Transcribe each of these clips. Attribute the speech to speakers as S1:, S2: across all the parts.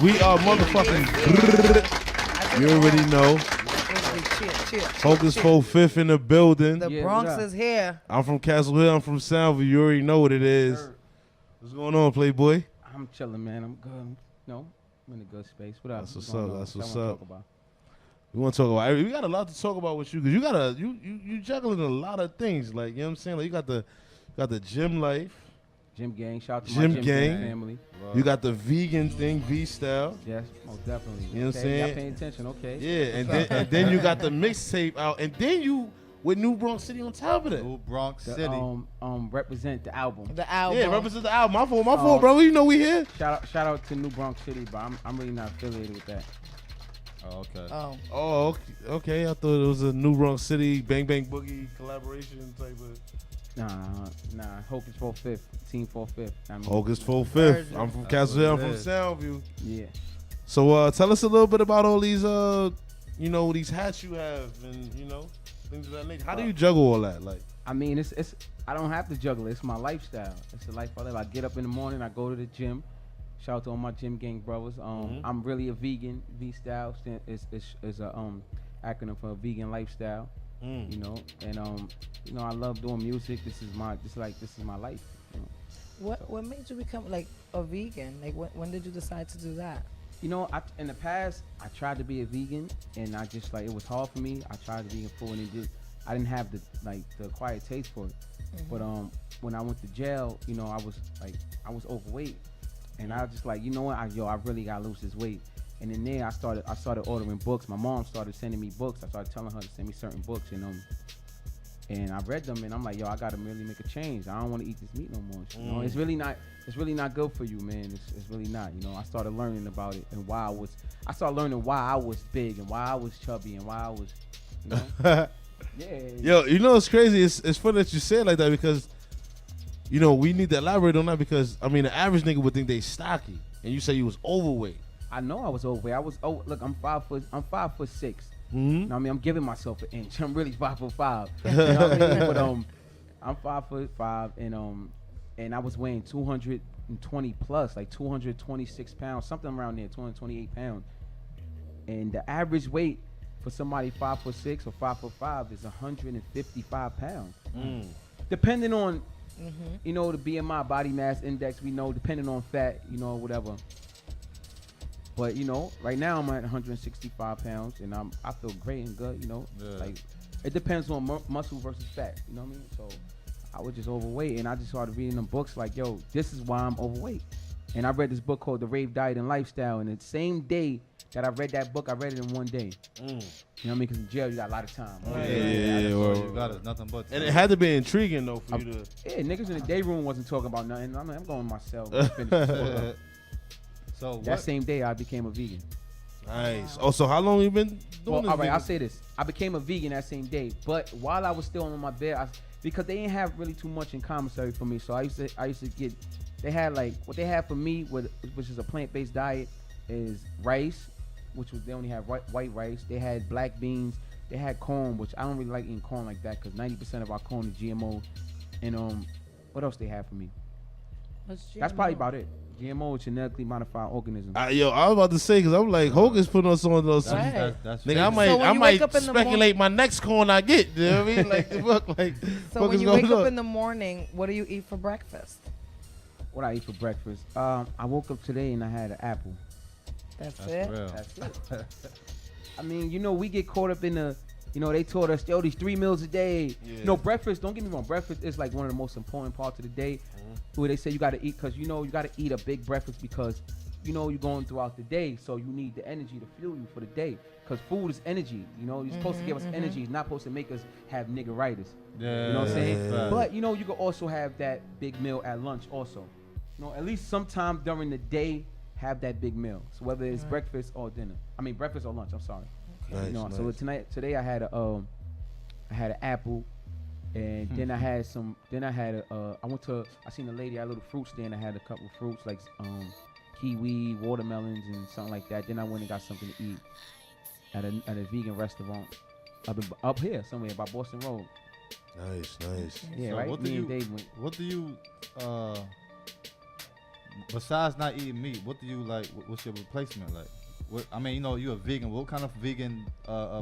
S1: We are motherfucking. You already know. Hocus 45th in the building.
S2: The Bronx is here.
S1: I'm from Castle Hill. I'm from Soundview. You already know what it is. What's going on, Playboy?
S3: I'm chilling, man. I'm good. No, I'm in a good space. What else?
S1: That's what's up. That's what's up.
S3: About?
S1: We want to talk about. We got a lot to talk about with you because you juggling a lot of things. Like, you know what I'm saying. Like, you got the gym life.
S3: Gym gang. Shout out to
S1: Gym
S3: my
S1: gang
S3: family.
S1: You got the vegan thing, V style.
S3: Yes, most definitely.
S1: You know what I'm saying?
S3: Y'all paying attention, okay?
S1: Yeah, and then you got the mixtape out, and then you with New Bronx City on top of it.
S4: New Bronx
S3: The,
S4: City.
S3: Represent the album.
S2: The album.
S1: Yeah, represent the album. My fault, bro. You know we here.
S3: Shout out to New Bronx City, but I'm really not affiliated with that.
S4: Oh, okay.
S1: Oh, okay. I thought it was a New Bronx City Bang Bang Boogie collaboration type of.
S3: Nah. Hocus 45th, Team 45th.
S1: Hocus 45th. I'm from Castle Hill. I'm from Soundview.
S3: Yeah.
S1: So tell us a little bit about all these these hats you have and things of that nature. How do you juggle all that? Like,
S3: I mean, it's I don't have to juggle it. It's my lifestyle. It's the life I live. I get up in the morning. I go to the gym. Shout out to all my gym gang brothers. I'm really a vegan. V style is a acronym for a vegan lifestyle. You know, and I love doing music. This is my life. You know?
S2: What made you become like a vegan? Like when did you decide to do that?
S3: You know, in the past I tried to be a vegan, and I just it was hard for me. I tried the vegan food, and I didn't have the acquired taste for it. But when I went to jail, I was overweight, and I was just I really gotta lose this weight. And in there, I started ordering books. My mom started sending me books. I started telling her to send me certain books, and I read them, and I'm like, I gotta really make a change. I don't want to eat this meat no more. You know, it's really not good for you, man. It's really not. You know, I started learning about it and I started learning why I was big and why I was chubby and why I was, yeah.
S1: Yo, it's crazy. It's funny that you say it like that because, we need to elaborate on that because the average nigga would think they stocky, and you say you was overweight.
S3: I know I was overweight. Look, I'm 5'6".
S1: Mm-hmm.
S3: I'm giving myself an inch. I'm really 5'5". You know what I mean? But I'm 5'5", and I was weighing 220 plus, like 226 pounds, something around there, 228 pounds. And the average weight for somebody 5'6" or 5'5" is 155 pounds. Depending on, the BMI, body mass index, we know, depending on fat, whatever. But right now I'm at 165 pounds, and I feel great and good. It depends on muscle versus fat. You know what I mean? So I was just overweight, and I just started reading them books like, this is why I'm overweight. And I read this book called The Rave Diet and Lifestyle, and the same day that I read that book, I read it in one day. You know what I mean? Because in jail you got a lot of time.
S4: You got it, nothing but.
S1: And it had to be intriguing though for you to.
S3: Yeah, niggas in the day room wasn't talking about nothing. I'm going myself.
S4: So
S3: that same day I became a vegan.
S1: Nice. Oh, so how long you been doing this?
S3: All right, I'll say this. I became a vegan that same day, but while I was still on my bed, because they didn't have really too much in commissary for me, so I used to get. They had what they had for me, which is a plant-based diet, is rice, they only have white rice. They had black beans. They had corn, which I don't really like eating corn like that because 90% of our corn is GMO. And what else they have for me? That's probably about it. GMO, genetically modified organisms.
S1: I was about to say because I'm like Hocus put on some of those.
S4: That's
S1: nigga, I might speculate my next corn I get. You know what I mean?
S2: So when you wake up in the morning, what do you eat for breakfast?
S3: What I eat for breakfast? I woke up today and I had an apple.
S2: That's it.
S4: Real.
S3: That's it. I mean, we get caught up in the. They taught us, these 3 meals a day.
S1: Yeah.
S3: Breakfast, don't get me wrong, breakfast is like one of the most important parts of the day. Where they say you got to eat, because, you got to eat a big breakfast because, you're going throughout the day. So you need the energy to fuel you for the day. Because food is energy. You're supposed to give us energy. It's not supposed to make us have niggeritis.
S4: Yeah.
S3: You know what I'm saying?
S4: Yeah.
S3: But, you can also have that big meal at lunch also. At least sometime during the day, have that big meal. So whether it's breakfast or dinner. Breakfast or lunch, I'm sorry.
S1: Nice, nice.
S3: So today I had an apple, and then I had I seen a lady at a little fruit stand. I had a couple of fruits like kiwi, watermelons, and something like that. Then I went and got something to eat at a vegan restaurant up here somewhere by Boston Road.
S1: Nice.
S3: Yeah,
S4: So
S3: right.
S4: what do you besides not eating meat, what do you like? What's your replacement like? What, I mean, you know, you're a vegan. What kind of vegan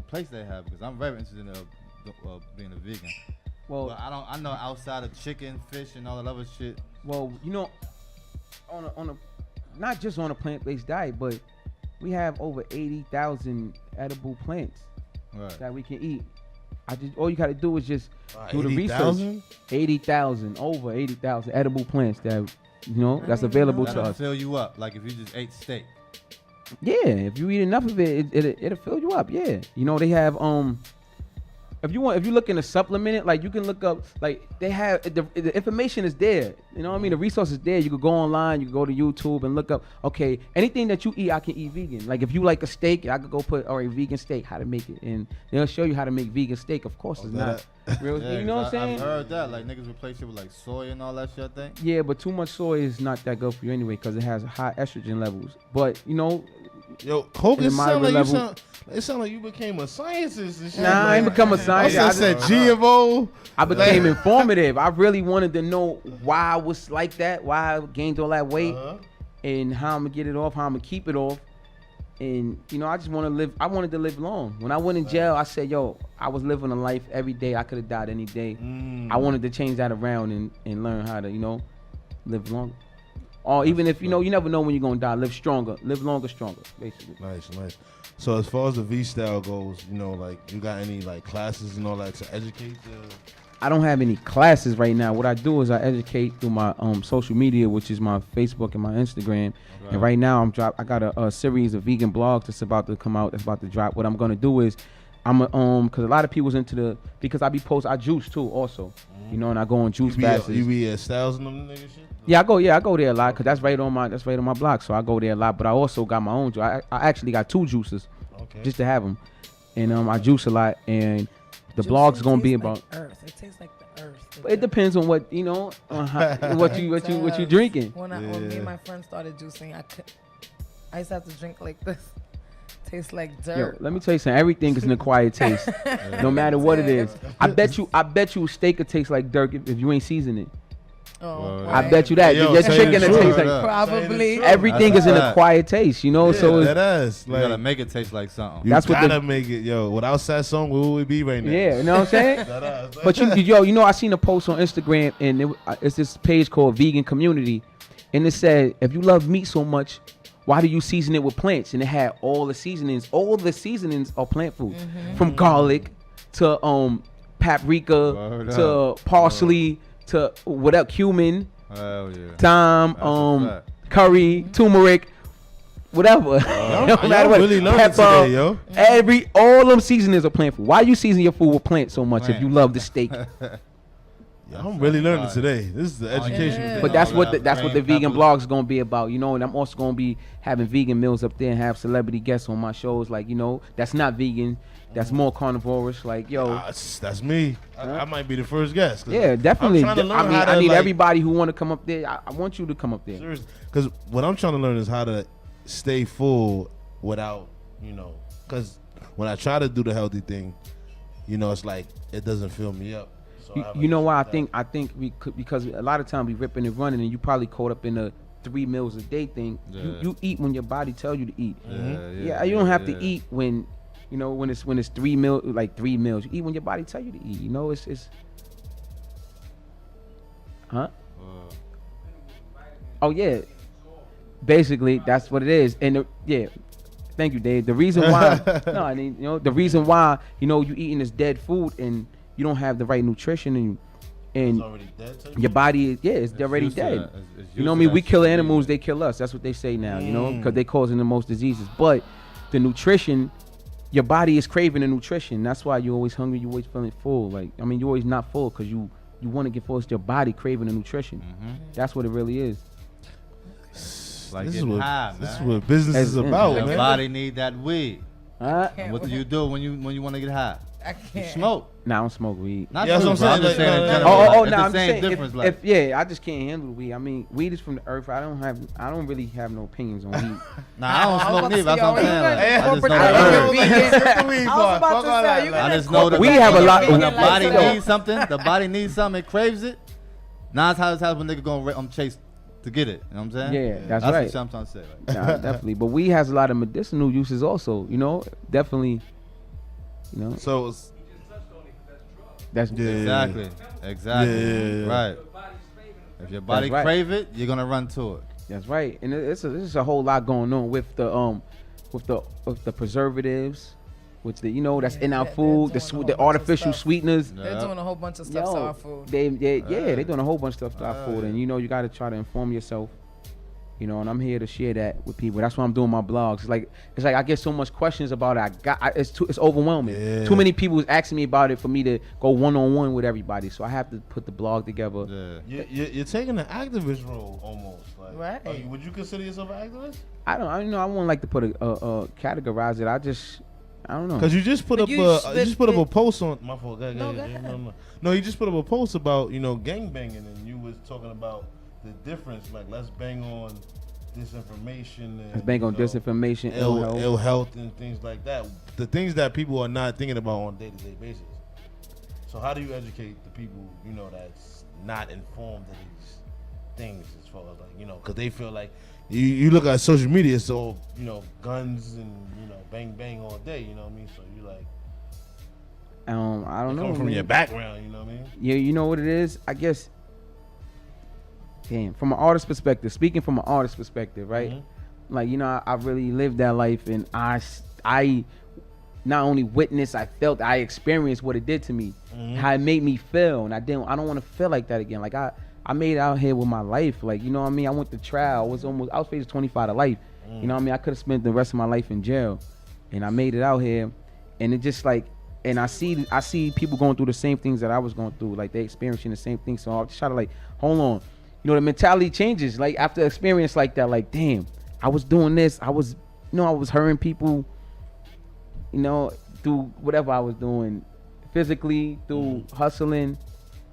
S4: place they have? Because I'm very interested in being a vegan.
S3: Well,
S4: but I know outside of chicken, fish, and all that other shit.
S3: Well, you know, on a not just on a plant-based diet, but we have over 80,000 edible plants that we can eat. All you got to do is just do the research. 80,000, over 80,000 edible plants that that's available to us.
S4: Fill you up like if you just ate steak.
S3: Yeah, if you eat enough of it, it'll fill you up. Yeah, they have if you're looking to supplement it, like you can look up, like they have the information is there. You know what I mean? The resource is there. You could go online, you could go to YouTube and look up. Okay, anything that you eat, I can eat vegan. Like if you like a steak, I could go put vegan steak, how to make it, and they'll show you how to make vegan steak. Of course, it's not real.
S4: Yeah,
S3: you know what I'm saying?
S4: I've heard that like niggas replace it with like soy and all that shit. I think.
S3: Yeah, but too much soy is not that good for you anyway because it has high estrogen levels. But
S1: yo, Hocus it sound like you became a scientist and shit.
S3: Nah, I ain't become a scientist.
S1: I said GMO.
S3: I became informative. I really wanted to know why I was like that, why I gained all that weight, and how I'm gonna get it off, how I'm gonna keep it off. And I just want to live. I wanted to live long. When I went in jail, I said, "Yo, I was living a life every day. I could have died any day. I wanted to change that around and learn how to, live long. Or even if you never know when you're gonna die. Live stronger, live longer, stronger. Basically.
S1: Nice. So as far as the V style goes, like you got any like classes and all that to educate
S3: I don't have any classes right now. What I do is I educate through my social media, which is my Facebook and my Instagram. Okay. And right now I got a series of vegan blogs that's about to come out. That's about to drop. What I'm gonna do is because a lot of people's into because I juice too also. And I go on juice fasts.
S1: You be Styles and them nigga shit?
S3: Yeah, I go there a lot because that's right on my block. So I go there a lot, but I also got my own juice. I actually got 2 juices, just to have them, and I juice a lot. And the blog's gonna be about
S2: earth. It tastes like the earth.
S3: It depends on what on what you drinking.
S2: When me and my friend started juicing, I used to have to drink like this. Tastes like dirt.
S3: Yo, let me tell you something. Everything is an acquired taste, no matter what it is. I bet you steak could taste like dirt if you ain't seasoning it.
S2: Oh,
S3: I bet you that. Your chicken it tastes like
S2: probably.
S3: Everything is an acquired taste, so
S1: that is.
S4: You gotta make it taste like something.
S1: That's what gotta make it, yo. Without that song, where would we be right now?
S3: Yeah, you know what I'm saying? But I seen a post on Instagram, and it's this page called Vegan Community, and it said, if you love meat so much, why do you season it with plants? And it had all the seasonings. All the seasonings are plant food, from garlic to paprika to parsley. To whatever, cumin, thyme, curry, turmeric, whatever. No matter what,
S1: really learning
S3: pepper,
S1: today, yo.
S3: All them seasonings are plant food. Why you season your food with plants so much if you love the steak?
S1: I'm really learning today. This is the education.
S2: Yeah.
S3: But that's what the vegan blog is gonna be about, and I'm also gonna be having vegan meals up there and have celebrity guests on my shows, like that's not vegan. That's more carnivorous, like
S1: that's me. I might be the first guest.
S3: Yeah, definitely. I need
S1: like,
S3: everybody who want to come up there. I want you to come up there.
S1: Seriously, because what I'm trying to learn is how to stay full without, because when I try to do the healthy thing, it's like it doesn't fill me up. So
S3: you know why I think we could, because a lot of times we ripping and running, and you probably caught up in the 3 meals a day thing. Yeah. You eat when your body tells you to eat. Yeah, you don't have to eat when. When it's 3 meals, like 3 meals, you eat when your body tell you to eat. It's oh yeah, basically that's what it is. And thank you, Dave. The reason why, the reason why you eating this dead food and you don't have the right nutrition and your body is already dead. You know what I mean? We kill animals, they kill us. That's what they say now. Because they causing the most diseases. But the nutrition. Your body is craving the nutrition. That's why you're always hungry. You're always feeling full. You're always not full because you want to get full. It's your body craving the nutrition. That's what it really is.
S4: Like this is
S1: what business is about, man.
S4: Your body need that weed. What do you do when you want to get high?
S2: I can't.
S4: You smoke.
S3: Nah, I don't smoke weed.
S4: Not that's what I'm saying. I'm just saying in general.
S3: I'm
S4: saying
S3: if I just can't handle weed. I mean, weed is from the earth. I don't really have no opinions on weed.
S4: Nah, I don't smoke neither. That's what I'm saying. I just know the
S3: we have a lot.
S4: When the body needs something, it craves it. Now it's how when nigga gonna chase to get it. You know what I'm saying?
S3: Yeah, that's
S4: That's
S3: right.
S4: what I'm trying to say. Like.
S3: Nah, definitely. But weed has a lot of medicinal uses also. You know, definitely. You know,
S1: So it's,
S3: that's
S4: Exactly. Exactly.
S1: Yeah.
S4: Right. If your body
S3: right.
S4: crave it, you're gonna run to it.
S3: That's right, and it's a whole lot going on with the preservatives, with the that's in our
S2: they're
S3: food,
S2: doing a whole bunch
S3: the
S2: of
S3: artificial
S2: stuff.
S3: sweeteners.
S2: They're
S4: Yeah.
S2: doing a whole bunch of stuff to our food.
S3: They're doing a whole bunch of stuff to our food,
S4: Right.
S3: and you got to try to inform yourself. And I'm here to share that with people. That's why I'm doing my blogs. It's like I get so much questions about it. It's overwhelming.
S1: Yeah.
S3: Too many people is asking me about it for me to go one-on-one with everybody. So I have to put the blog together.
S4: Yeah.
S1: you're taking an activist role almost. Like,
S2: Right.
S1: would you consider yourself an activist?
S3: I wouldn't like to put a categorize it. I don't know.
S1: Because you just put
S2: But
S1: up
S2: you
S1: a post on my fault. Go
S2: No,
S1: ahead.
S2: go ahead.
S1: No, you just put up a post about gangbanging, and you was talking about the difference. Like, let's bang on disinformation. And,
S3: Let's bang on disinformation, ill health.
S1: ill health, and things like that. The things that people are not thinking about on a day-to-day basis. So how do you educate the people that's not informed of these things, as far as because they feel like you look at social media, so guns and bang bang all day. You know what I mean? So you like.
S3: I don't know.
S1: Coming from
S3: man.
S1: your background, you know what I mean?
S3: Yeah, you know what it is? I guess. Damn, from an artist perspective, speaking from an artist perspective, right?
S1: Mhm.
S3: Like I really lived that life, and I not only witnessed, I felt, I experienced what it did to me, how it made me feel, and I don't want to feel like that again. Like I made it out here with my life, like you know what I mean. I went to trial. I was facing 25 to life. You know what I mean? I could have spent the rest of my life in jail, and I made it out here, and it just like. And I see people going through the same things that I was going through, like they experiencing the same thing. So I just try to like, hold on, the mentality changes. Like after experience like that, like damn, I was doing this, I was hurting people, through whatever I was doing, physically, through hustling,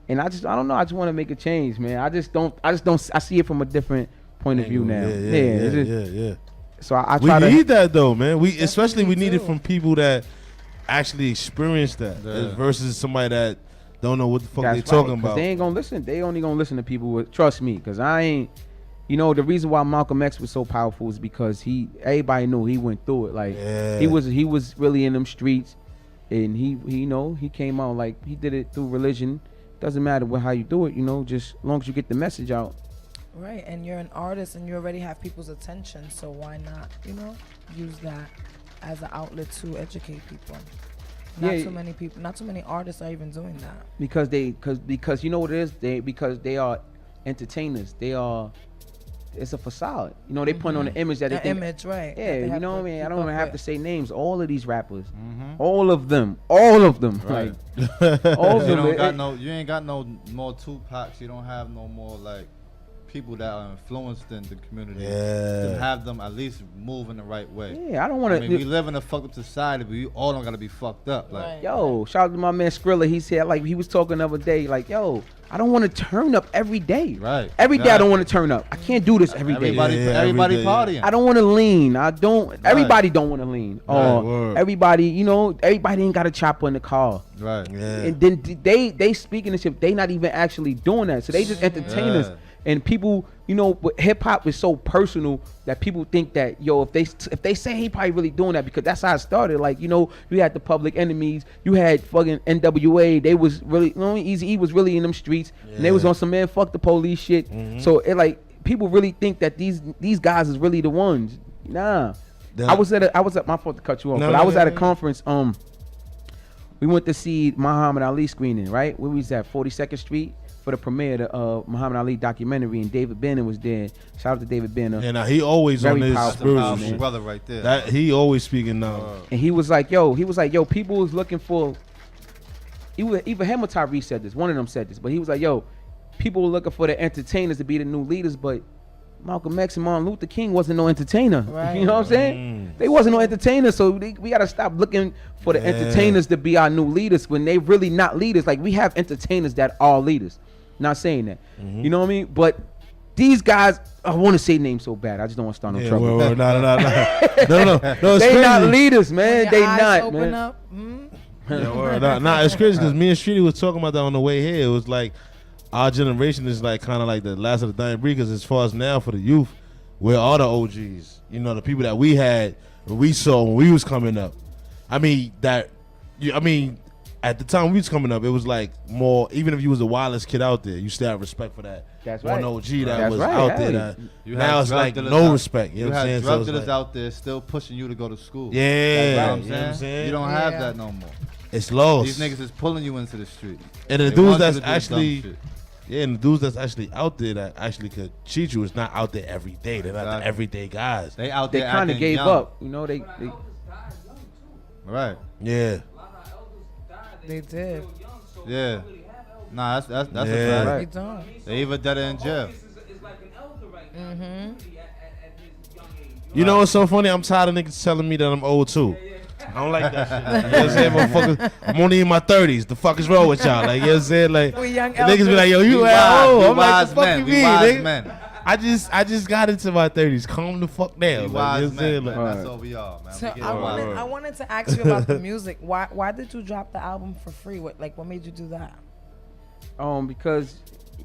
S3: and I don't know. I just want to make a change, man. I see it from a different point of view now.
S1: Yeah.
S3: So I
S1: We
S3: try to.
S1: need that though, man. We
S2: Definitely
S1: need it
S2: do.
S1: from people that actually experience that versus somebody that don't know what the fuck they talking about.
S3: They ain't gonna listen. They only gonna listen to people with trust me, because I ain't. The reason why Malcolm X was so powerful is because everybody knew he went through it. Like he was really in them streets, and he came out like he did it through religion. Doesn't matter how you do it, just as long as you get the message out.
S2: Right, and you're an artist and you already have people's attention, so why not, use that as an outlet to educate people? Not too many artists are even doing that.
S3: Because you know what it is? Because they are entertainers. It's a facade. They put on the image that they think.
S2: Image, right?
S3: Yeah, you know what I mean? I don't even have to say names. All of these rappers,
S4: Mm-hmm.
S3: all of them,
S4: Right.
S3: like all of
S4: You
S3: them.
S4: you ain't got no more Tupacs. You don't have no more like people that are influenced in the community. To have them at least move in the right way.
S3: Yeah, I don't want to.
S4: we live in a fucked up society, but we all don't gotta be fucked up. Like,
S2: Right.
S3: Yo, shout out to my man Skrilla. He said, like, he was talking the other day, like, yo, I don't want to turn up every day.
S4: right?
S3: Every day I don't want to turn up. I can't do this every day.
S4: Everybody,
S1: Yeah,
S4: everybody
S1: every day.
S4: partying.
S3: I don't want to lean. Everybody don't want to lean. Or
S1: word.
S3: everybody, everybody ain't got a chopper in the car.
S4: Right.
S1: Yeah.
S3: And then they speaking this shit, they not even actually doing that. So they just entertainers.
S4: Yeah.
S3: And people, hip hop is so personal that people think that, if they say he probably really doing that, because that's how it started. Like, you had the Public Enemies, you had fucking NWA. They was really, Eazy-E was really in them streets, and they was on some man fuck the police shit. So it like people really think that these guys is really the ones. Nah. I was at my fault to cut you off, but I was at a conference. We went to see Muhammad Ali screening, right? Where we was at 42nd Street. For the premiere of Muhammad Ali documentary, and David Banner was there. Shout out to David Banner.
S1: And he always
S3: Very
S1: on this
S3: powerful,
S4: That's a
S1: spiritual
S4: powerful
S1: shit.
S4: brother right there.
S1: That he always speaking now.
S3: And he was like, yo, people is looking for. Even him or Tyrese said this. One of them said this, but he was like, yo, people were looking for the entertainers to be the new leaders, but Malcolm X and Martin Luther King wasn't no entertainer.
S2: Right.
S3: You know what I'm saying? They wasn't no entertainers, so we gotta stop looking for the entertainers to be our new leaders when they really not leaders. Like, we have entertainers that are leaders. Not saying that. You know what I mean? But these guys, I want to say names so bad. I just don't want to start no trouble.
S1: No. No, it's
S3: They
S1: crazy.
S3: not leaders, man.
S2: Your
S3: They
S2: eyes
S3: not,
S2: open
S3: man.
S2: up.
S1: Yeah, word. Nah, it's crazy because me and Streety was talking about that on the way here. It was like, our generation is like kind of like the last of the dying breed. Because as far as now for the youth, we're all the OGs. You know, the people that we had, we saw when we was coming up. I mean at the time we was coming up, it was like more. Even if you was the wildest kid out there, you still have respect for that.
S3: That's
S1: one
S3: right.
S1: OG that
S3: That's
S1: was
S3: right,
S1: out
S3: hell
S1: there.
S3: yeah.
S1: That, now it's like no respect. You know what I'm saying?
S4: You had drug
S1: So
S4: dealers
S1: it's like,
S4: out there still pushing you to go to school.
S1: yeah,
S4: You know what I'm saying? You don't have that no more.
S1: It's lost.
S4: These niggas is pulling you into the street.
S1: And the
S4: They
S1: dudes
S4: want you
S1: that's
S4: to do dumb
S1: actually,
S4: shit.
S1: and the dudes that's actually out there that actually could cheat you is not out there every day. They're not the
S4: Exactly.
S1: everyday guys.
S4: They out
S3: They
S4: there
S3: kind of
S4: acting
S3: gave
S4: young.
S3: up. You know, they
S4: Right.
S1: Yeah.
S2: They did.
S4: Yeah. Nah, that's
S1: Yeah.
S4: a
S2: They
S4: fact.
S2: don't.
S4: They even dead in jail.
S1: You know what's so funny? I'm tired of niggas telling me that I'm old too. I don't like that shit. You know what I'm saying? Motherfuckers, I'm only in my 30s. The fuck is wrong with y'all? Like, you know what I'm saying? Like,
S2: We young
S1: niggas be
S2: elders.
S1: like, yo, you
S4: We
S1: at
S4: wise-
S1: old.
S4: we
S1: I'm like,
S4: wise
S1: the fuck
S4: men.
S1: you
S4: We
S1: mean,
S4: wise
S1: nigga?
S4: men.
S1: I just got into my 30s. Calm the fuck down.
S4: We
S1: Like,
S4: wise
S1: you know what I'm saying?
S4: men,
S1: Like,
S4: man. That's all we are, man.
S2: So
S4: We get
S2: I
S4: wise.
S2: wanted, I wanted to ask you about the music. Why did you drop the album for free? What made you do that?
S3: because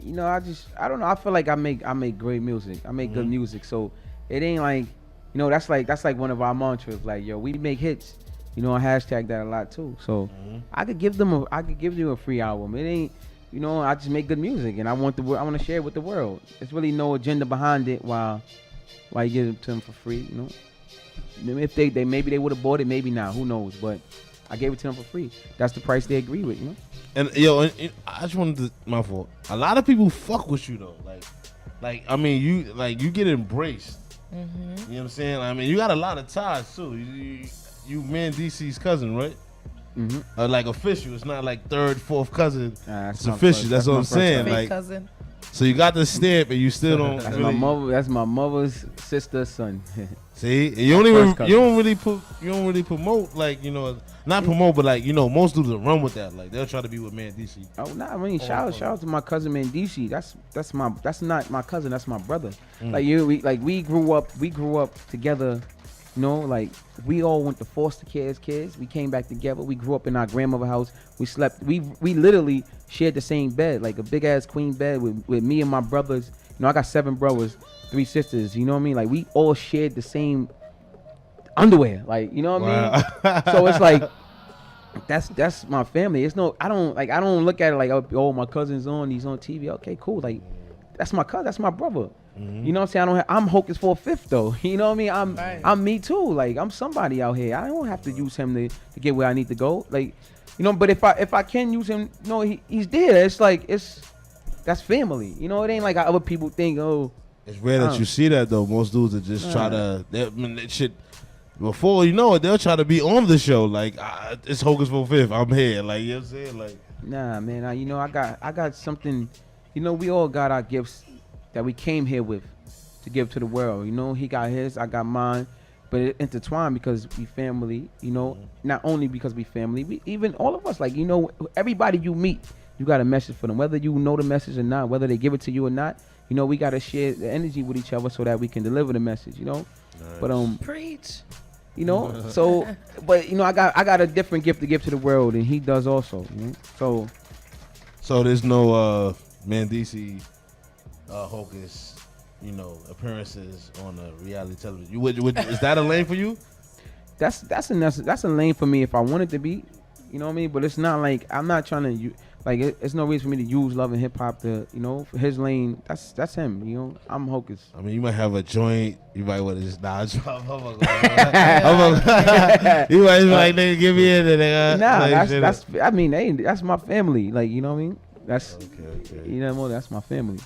S3: you know I don't know. I feel like I make great music. I make good music. So it ain't like, you know, that's like one of our mantras. Like, yo, we make hits. You know, I hashtag that a lot too. So I could give you a free album. It ain't, you know, I just make good music and I want to share it with the world. There's really no agenda behind it. While you give it to them for free, you know. If they maybe they would have bought it, maybe not. Who knows? But I gave it to them for free. That's the price they agree with, you know.
S1: and yo, and I just wanted to, my fault. A lot of people fuck with you though. Like I mean, you get embraced. You know what I'm saying? I mean, you got a lot of ties too. You man DC's cousin, right? Like official. It's not like third, fourth cousin. It's official. That's what I'm saying.
S2: Fake
S1: Like,
S2: cousin.
S1: so you got the stamp, and you still don't.
S3: That's
S1: really,
S3: my mother. That's my mother's sister's son.
S1: See, and you don't really promote, like, you know, not promote, but like, you know, most dudes will run with that. Like, they'll try to be with man DC.
S3: Oh, nah, I mean, shout out to my cousin man DC. That's not my cousin. That's my brother. Like we grew up together. You know, like we all went to foster care as kids. We came back together. We grew up in our grandmother's house. We slept. We literally shared the same bed, like a big ass queen bed with me and my brothers. You know, I got 7 brothers, 3 sisters. You know what I mean? Like we all shared the same underwear. Like, you know what I mean? So it's like that's my family. It's no, I don't look at it like, oh, my cousin's on. He's on TV. Okay, cool. Like that's my cousin. That's my brother. You know what I'm saying? I'm Hocus 45th though. You know what I mean? I'm me too. Like I'm somebody out here. I don't have to use him to get where I need to go. Like, you know, but if I can use him, no, he's there. It's like that's family. You know, it ain't like how other people think. Oh,
S1: It's rare that you see that though. Most dudes are just try to. I mean, that shit. Before you know it, they'll try to be on the show. Like, it's Hocus 45th. I'm here. Like, you know what I'm saying? Like,
S3: nah, man. You know, I got something. You know, we all got our gifts that we came here with to give to the world. You know, he got his, I got mine, but it intertwined because we family. You know, not only because we family, we even all of us. Like, you know, everybody you meet, you got a message for them, whether you know the message or not, whether they give it to you or not. You know, we got to share the energy with each other so that we can deliver the message. You know, but
S2: Preach.
S3: you know, so but you know, I got a different gift to give to the world, and he does also. You know?
S1: So there's no man DC Hocus, you know, appearances on reality television. Is that a lane for you?
S3: That's a lane for me if I want it to be. You know what I mean? But it's not like I'm not trying to like it's no reason for me to use love and hip hop to, you know, for his lane. That's him. You know, I'm Hocus.
S1: I mean, you might have a joint. You might want to just you might be like, nigga, give me in there, nigga.
S3: Nah, that's I mean, that's my family. Like, you know what I mean? That's
S1: okay.
S3: You know what? That's my family.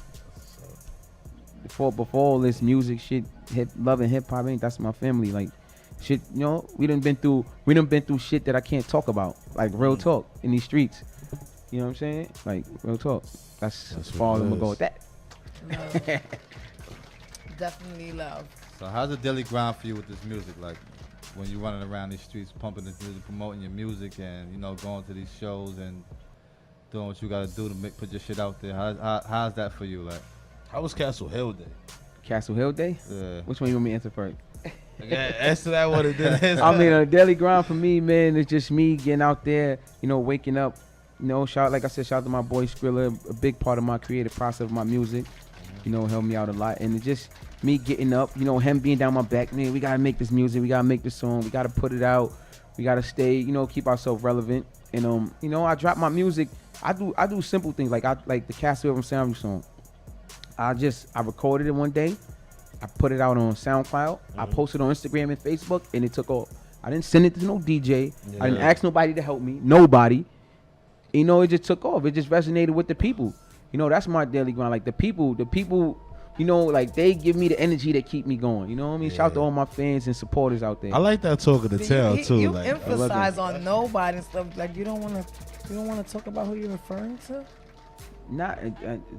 S3: Before all this music shit, love and hip hop, that's my family. Like, shit, you know, we done been through shit that I can't talk about. Like real talk in these streets. You know what I'm saying? Like real talk. That's as far as I'm gonna go with that.
S2: Love. Definitely love.
S4: So how's the daily grind for you with this music? Like when you're running around these streets, pumping this music, promoting your music, and you know, going to these shows and doing what you gotta do to put your shit out there. How's that for you? Like,
S1: how was Castle Hill Day?
S3: Castle Hill Day?
S4: Yeah.
S3: Which one you want me to answer first?
S1: Answer that one.
S3: I mean, a daily grind for me, man, it's just me getting out there, you know, waking up, You know, like I said, shout out to my boy Skrilla, a big part of my creative process of my music. You know, helped me out a lot. And it just me getting up, you know, him being down my back, man, we gotta make this music, we gotta make this song, we gotta put it out, we gotta stay, you know, keep ourselves relevant. And you know, I drop my music. I do simple things like the Castle from Soundview song. I recorded it one day. I put it out on SoundCloud. I posted on Instagram and Facebook, and it took off. I didn't send it to no DJ. I didn't ask nobody to help me. Nobody. You know, it just took off. It just resonated with the people. You know, that's my daily grind. Like the people, you know, like they give me the energy that keep me going. You know what I mean? Shout out to all my fans and supporters out there.
S1: I like that talk of the town too.
S2: You
S1: like,
S2: emphasize on nobody and stuff. Like you don't want to talk about who you're referring to.
S3: Not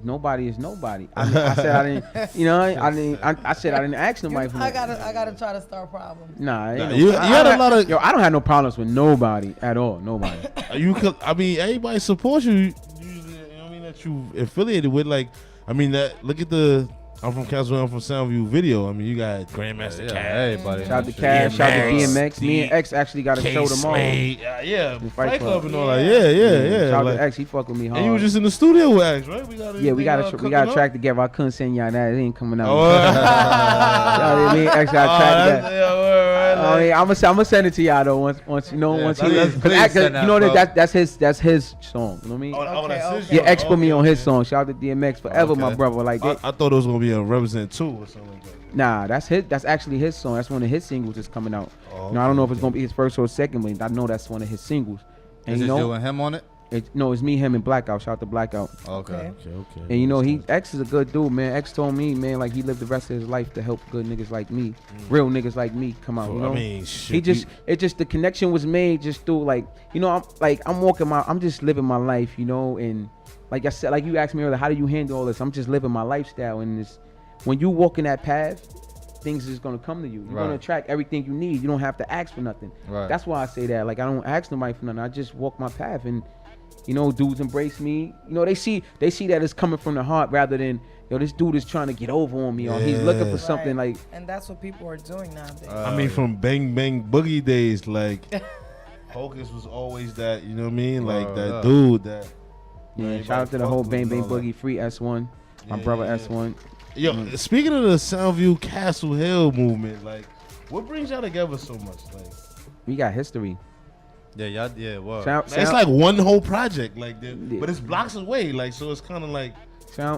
S3: nobody is nobody. I said I didn't. You know, I said I didn't ask nobody.
S2: I gotta try to start problems.
S3: Nah,
S1: you had a lot of.
S3: Yo, I don't have no problems with nobody at all. Nobody.
S1: I mean, everybody supports you. Usually, you know what I mean, that you affiliated with. Like, I mean, that look at the I'm from Castle, I'm from Soundview video. I mean, you got Grandmaster Cash.
S4: Everybody.
S3: Shout out to Cash, shout out to DMX. Me and X actually got a show tomorrow.
S1: Yeah,
S3: Fight Club
S1: and all that. Yeah.
S3: Shout out
S1: like,
S3: to X, he fuck with me hard.
S1: and you was just in the studio with X, right? We
S3: got a track together. I couldn't send y'all that. It ain't coming out.
S1: Oh,
S3: Me and X got a track together. I'm gonna send it to y'all though. Once you know, once he, cause you know that's his song. You know what I mean?
S1: Oh, that's his
S3: Yeah,
S1: song.
S3: X put me on his song. Shout out to DMX forever, my brother. Like,
S1: I thought it was gonna be a Represent 2 or something like that.
S3: nah, that's actually his song. That's one of his singles that's coming out.
S1: Oh,
S3: You know, I don't know if it's gonna be his first or second, but I know that's one of his singles. And
S4: Is
S3: you
S4: it
S3: know,
S4: you and him on it?
S3: it's me, him, and Blackout. Shout out to Blackout.
S4: Okay.
S1: Okay.
S3: And you know, X is a good dude, man. X told me, man, like he lived the rest of his life to help good niggas like me, real niggas like me come out. You know,
S1: I mean, shit,
S3: it just the connection was made just through like, you know, I'm just living my life, you know, and like I said, like you asked me earlier, how do you handle all this? I'm just living my lifestyle, and this when you walk in that path, things is gonna come to you. You're gonna attract everything you need. You don't have to ask for nothing.
S4: Right.
S3: That's why I say that. Like I don't ask nobody for nothing. I just walk my path, and you know, dudes embrace me. You know, they see that it's coming from the heart rather than, yo, this dude is trying to get over on me or he's looking for something like.
S2: And that's what people are doing nowadays.
S1: I mean, from Bang Bang Boogie days, like Hocus was always that. You know what I mean? Like that dude that.
S3: Yeah, shout out to the whole Bang Bang Boogie, Free S1, my brother S1.
S1: Yo, speaking of the Soundview Castle Hill movement, like, what brings y'all together so much? Like,
S3: We got history.
S4: Wow.
S1: it's like one whole project, like, but it's blocks away, like, so it's kind of like.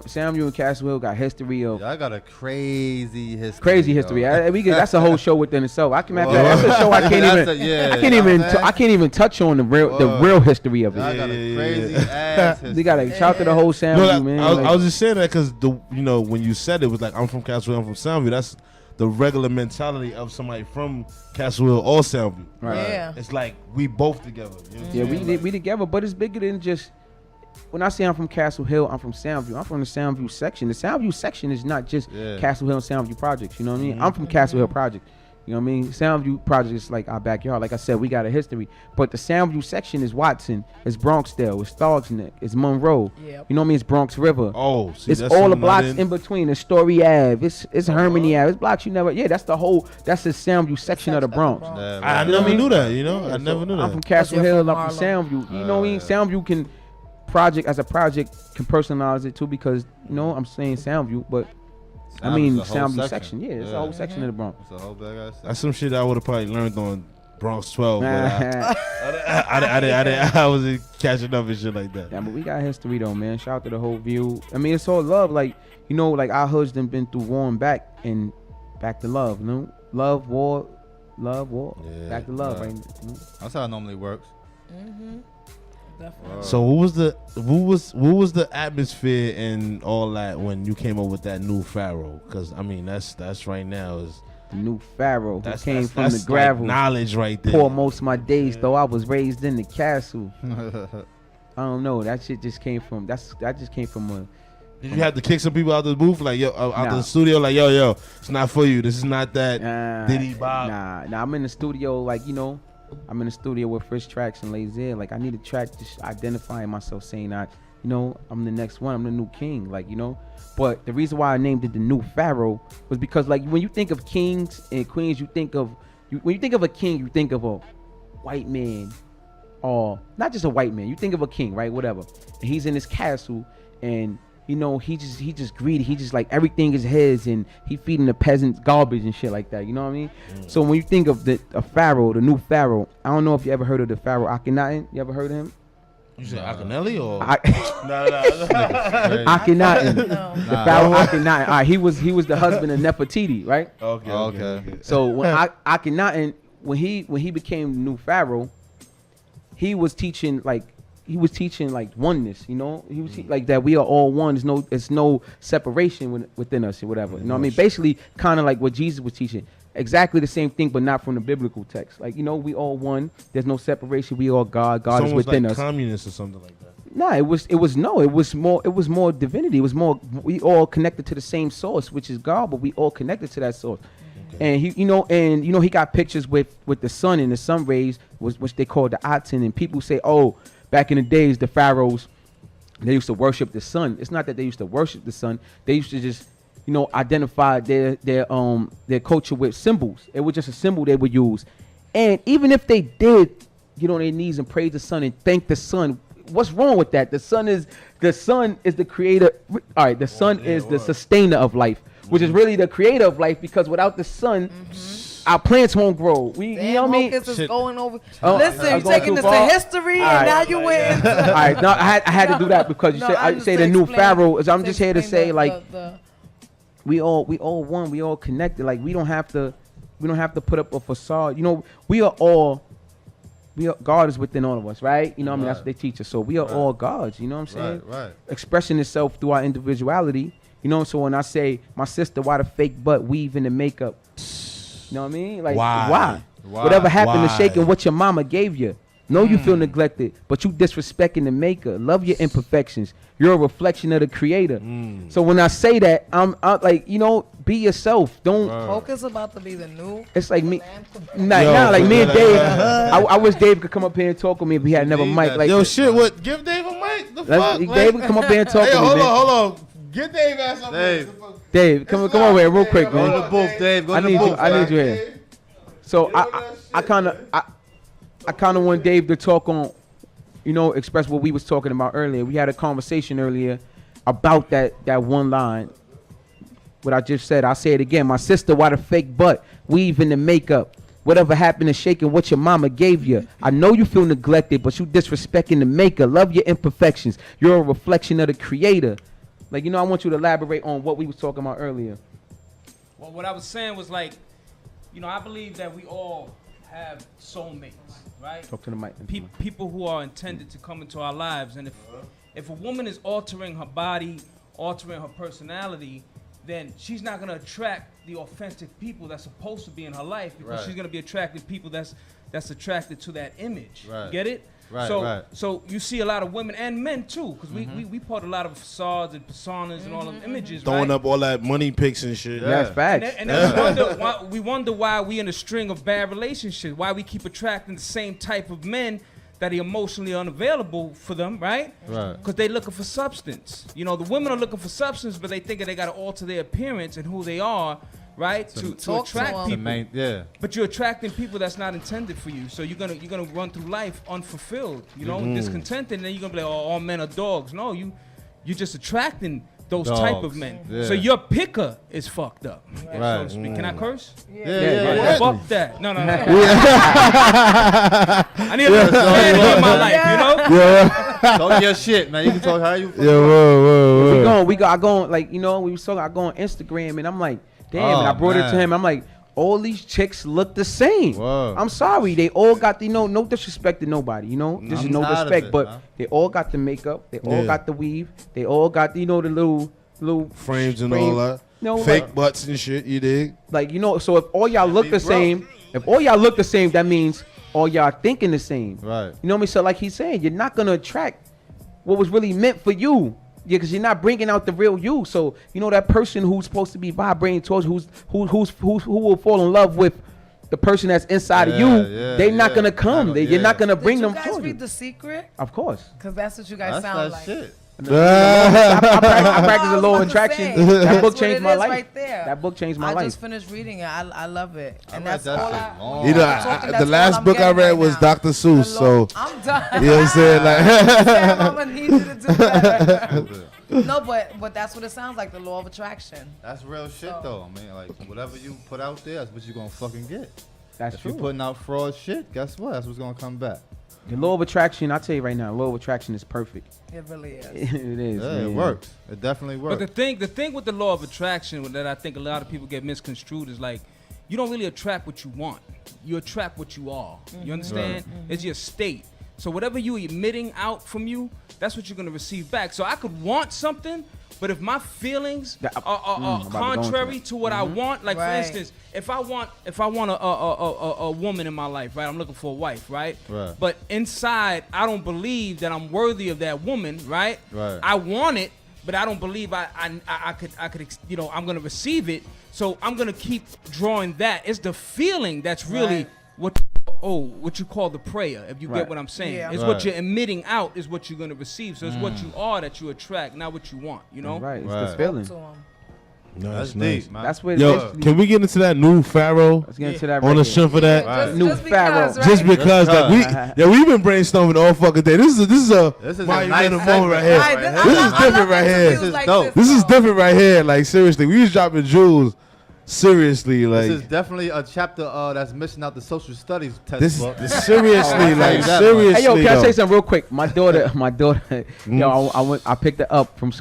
S3: Samuel and Castle Hill got history of.
S4: I got a crazy history.
S3: Crazy history. That's a whole show within itself. I can. That's a show I can't even touch on the real history of it.
S4: I got a crazy ass history.
S3: They got to shout to the whole Soundview, man.
S1: I was just saying that because when you said it was like I'm from Castle Hill, I'm from Soundview. That's the regular mentality of somebody from Castle Hill or Soundview.
S3: Right.
S2: Yeah.
S1: It's like we both together. You know what I'm saying?
S3: we together, but it's bigger than just. When I say I'm from Castle Hill, I'm from Soundview. I'm from the Soundview section. The Soundview section is not just Castle Hill and Soundview projects. You know what I mean? I'm from Castle Hill project. You know what I mean? Soundview project is like our backyard. Like I said, we got a history. But the Soundview section is Watson, it's Bronxdale, it's Thog's Neck, it's Monroe.
S2: Yep.
S3: You know what I mean? It's Bronx River.
S1: Oh, see,
S3: it's
S1: that's
S3: all the
S1: something
S3: blocks in between. It's Story Ave. It's Harmony Ave. It's blocks you never. Yeah, that's the Soundview section of the Bronx.
S1: I never knew that. You know, I never knew that.
S3: I'm from Castle
S2: you're
S3: Hill.
S2: from
S3: I'm from Soundview. You know what I mean? Soundview can can personalize it too because you know I'm saying Soundview, but I mean Soundview section. Yeah, it's a whole section of the Bronx.
S4: It's a whole big ass section.
S1: That's some shit I would have probably learned on Bronx 12. But I wasn't catching up and shit like that.
S3: Yeah, but we got history though, man. Shout out to the whole view. I mean, it's all love. Like you know, like our hoods done been through war and back to love. You know, love, war,
S1: Yeah,
S3: back to love. Right?
S4: That's how it normally works.
S2: Mm-hmm. Definitely.
S1: So what was the atmosphere and all that when you came up with that new Pharaoh? Because I mean that's right now is
S3: The new Pharaoh who came from the
S1: like
S3: gravel.
S1: knowledge right there.
S3: Poor most of my days though I was raised in the castle. I don't know. That shit just came from. That just came from a.
S1: Did you have to kick some people out the booth, like out the studio, like yo, it's not for you. This is not that Diddy Bob.
S3: Nah. I'm in the studio, like you know, I'm in the studio with Fresh Tracks and Lazy. Like I need a track just identifying myself, saying that you know I'm the next one. I'm the new king, like you know. But the reason why I named it the new Pharaoh was because like when you think of kings and queens, when you think of a king, you think of a white man or not just a white man. You think of a king, right? Whatever. And he's in his castle, and he just greedy. He just like everything is his, and he feeding the peasants garbage and shit like that. You know what I mean? So when you think of a pharaoh, the new pharaoh, I don't know if you ever heard of the pharaoh Akhenaten. You ever heard of him?
S1: You said Akhenaten or?
S3: No. Akhenaten.
S2: No.
S3: The pharaoh Akhenaten. All right, he was the husband of Nefertiti, right?
S1: Okay.
S3: So when Akhenaten, when he became the new pharaoh, he was teaching like oneness, He was like that we are all one. There's no separation within us or whatever. You know what I mean? Basically, kind of like what Jesus was teaching. Exactly the same thing, but not from the biblical text. Like, we all one. There's no separation. We all God. God is within us.
S1: Communist or something like that.
S3: Nah, it was more divinity. It was more, we all connected to the same source, which is God, but we all connected to that source. Okay. And he got pictures with the sun, and the sun rays which they call the Aten, and people say, oh, back in the days, the pharaohs, they used to worship the sun. It's not that they used to worship the sun. They used to just identify their culture with symbols. It was just a symbol they would use. And even if they did get on their knees and praise the sun and thank the sun, what's wrong with that? The sun is the creator. All right, the sun is the sustainer of life, which is really the creator of life, because without the sun, our plants won't grow. You know what I mean?
S2: Hocus is going over.
S3: Oh,
S2: listen, you're taking this to history, and now you went.
S3: All right, no, I had to do that because I say the new pharaoh. I'm just here to say we all one, we all connected. Like we don't have to put up a facade. God is within all of us, right? You know what I mean? That's what they teach us. So we are all gods, you know what I'm saying?
S4: Right.
S3: Expressing itself through our individuality. So when I say, my sister, why the fake butt weave in the makeup? You know what I mean? Like, why? Whatever happened to shaking what your mama gave you? No, you feel neglected, but you disrespecting the maker. Love your imperfections. You're a reflection of the creator. So when I say that, I'm like, be yourself. Don't.
S2: Hocus about to be the new.
S3: It's like me. Like me and Dave. I wish Dave could come up here and talk with me if he had never mic. Like,
S1: shit, what? Give Dave a mic. The fuck?
S3: Dave could come up here and talk with me.
S1: Hold on. Get Dave ass up.
S3: Dave, come over here real quick, man.
S4: Go to the booth, Dave.
S3: I need you here. So I kind of want Dave to talk on, express what we was talking about earlier. We had a conversation earlier about that one line. What I just said, I'll say it again. My sister, why the fake butt weave in the makeup? Whatever happened to shaking what your mama gave you? I know you feel neglected, but you disrespecting the maker. Love your imperfections. You're a reflection of the creator. Like, I want you to elaborate on what we was talking about earlier.
S5: Well, what I was saying was like, I believe that we all have soulmates, right?
S3: Talk to the mic.
S5: People who are intended to come into our lives. And if a woman is altering her body, altering her personality, then she's not going to attract the authentic people that's supposed to be in her life, because she's going to be attracting people that's attracted to that image.
S4: Right.
S5: Get it?
S4: Right.
S5: So you see a lot of women and men too, because we put a lot of facades and personas and all them images,
S1: throwing up all that money pics and shit.
S3: Yeah. That's facts.
S5: And we wonder why we in a string of bad relationships, why we keep attracting the same type of men that are emotionally unavailable for them, right?
S4: Right.
S5: Because they looking for substance. The women are looking for substance, but they think that they got to alter their appearance and who they are, right? To attract people. But you're attracting people that's not intended for you. So you're gonna run through life unfulfilled, discontented, and then you're gonna be like, oh, all men are dogs. No, you're just attracting those type of men. Yeah. So your picker is fucked up.
S4: Right.
S5: So to speak. Can I curse?
S4: Yeah.
S5: Fuck that. No. I need a little man in my life,
S4: Yeah. Talk your shit, man. You can talk how you feel.
S3: I go on, like, we was talking, I go on Instagram, and I'm like, damn, and I brought it to him. I'm like, all these chicks look the same. Whoa. I'm sorry. They all got the, no disrespect to nobody, This is no disrespect, but they all got the makeup. They all got the weave. They all got, the little
S1: frames and all that. Fake butts and shit, you dig?
S3: Like, so if all y'all look the same, that means all y'all thinking the same.
S4: Right.
S3: You know what I mean? So like he's saying, you're not going to attract what was really meant for you. Yeah, because you're not bringing out the real you. So that person who's supposed to be vibrating towards who will fall in love with the person that's inside of you. They're not gonna come. You're not gonna bring them.
S2: Did you guys read The Secret?
S3: Of course.
S2: Because that's what you guys sound like. Shit.
S3: I practice the law of attraction. That book changed my life.
S2: Right there.
S3: That book changed my life.
S2: I just finished reading it. I love it. And that's
S4: that
S2: all
S4: shit
S1: You know,
S2: that's
S1: the last
S2: all I'm
S1: book I
S2: getting
S1: read
S2: right
S1: was
S2: now.
S1: Dr. Seuss. So
S2: I'm done.
S1: you know what I'm saying? Like,
S2: Damn, I'm gonna need you to do better. No, but that's what it sounds like, the law of attraction.
S4: That's real shit though. I mean, like whatever you put out there, that's what you gonna fucking get.
S3: That's
S4: if
S3: true.
S4: you putting out fraud shit, guess what? That's what's gonna come back.
S3: The law of attraction, I tell you right now, the law of attraction is perfect.
S2: It really is.
S3: It is.
S4: Yeah,
S3: man.
S4: it works. It definitely works.
S5: But the thing with the law of attraction that I think a lot of people get misconstrued is like, you don't really attract what you want. You attract what you are. You understand?
S4: Right.
S5: It's your state. So whatever you're emitting out from you, that's what you're gonna receive back. So I could want something, but if my feelings are contrary to what I want, like for instance, if I want a woman in my life, right? I'm looking for a wife, right? But inside, I don't believe that I'm worthy of that woman, right? I want it, but I don't believe I could, you know, I'm gonna receive it. So I'm gonna keep drawing that. It's the feeling that's really what you call the prayer, if you get what I'm saying. It's what you're emitting out is what you're gonna receive. So it's what you are that you attract, not what you want, you know?
S3: Right, it's the feeling.
S1: That's
S4: deep, man.
S3: That's what.
S1: Yo, can we get into that new Pharaoh?
S3: Let's get into that
S1: on the strength of that.
S2: Just
S3: Pharaoh.
S2: because, right?
S1: Just because like we've been brainstorming all fucking day. This is a monumental moment right here. This is different right here.
S2: This is dope.
S1: This is different right here. Like seriously, we was dropping jewels. Seriously, like
S4: this is definitely a chapter that's missing out the social studies textbook.
S1: This seriously, like seriously.
S3: Hey, yo, can I say something real quick? My daughter, yo, I picked her up from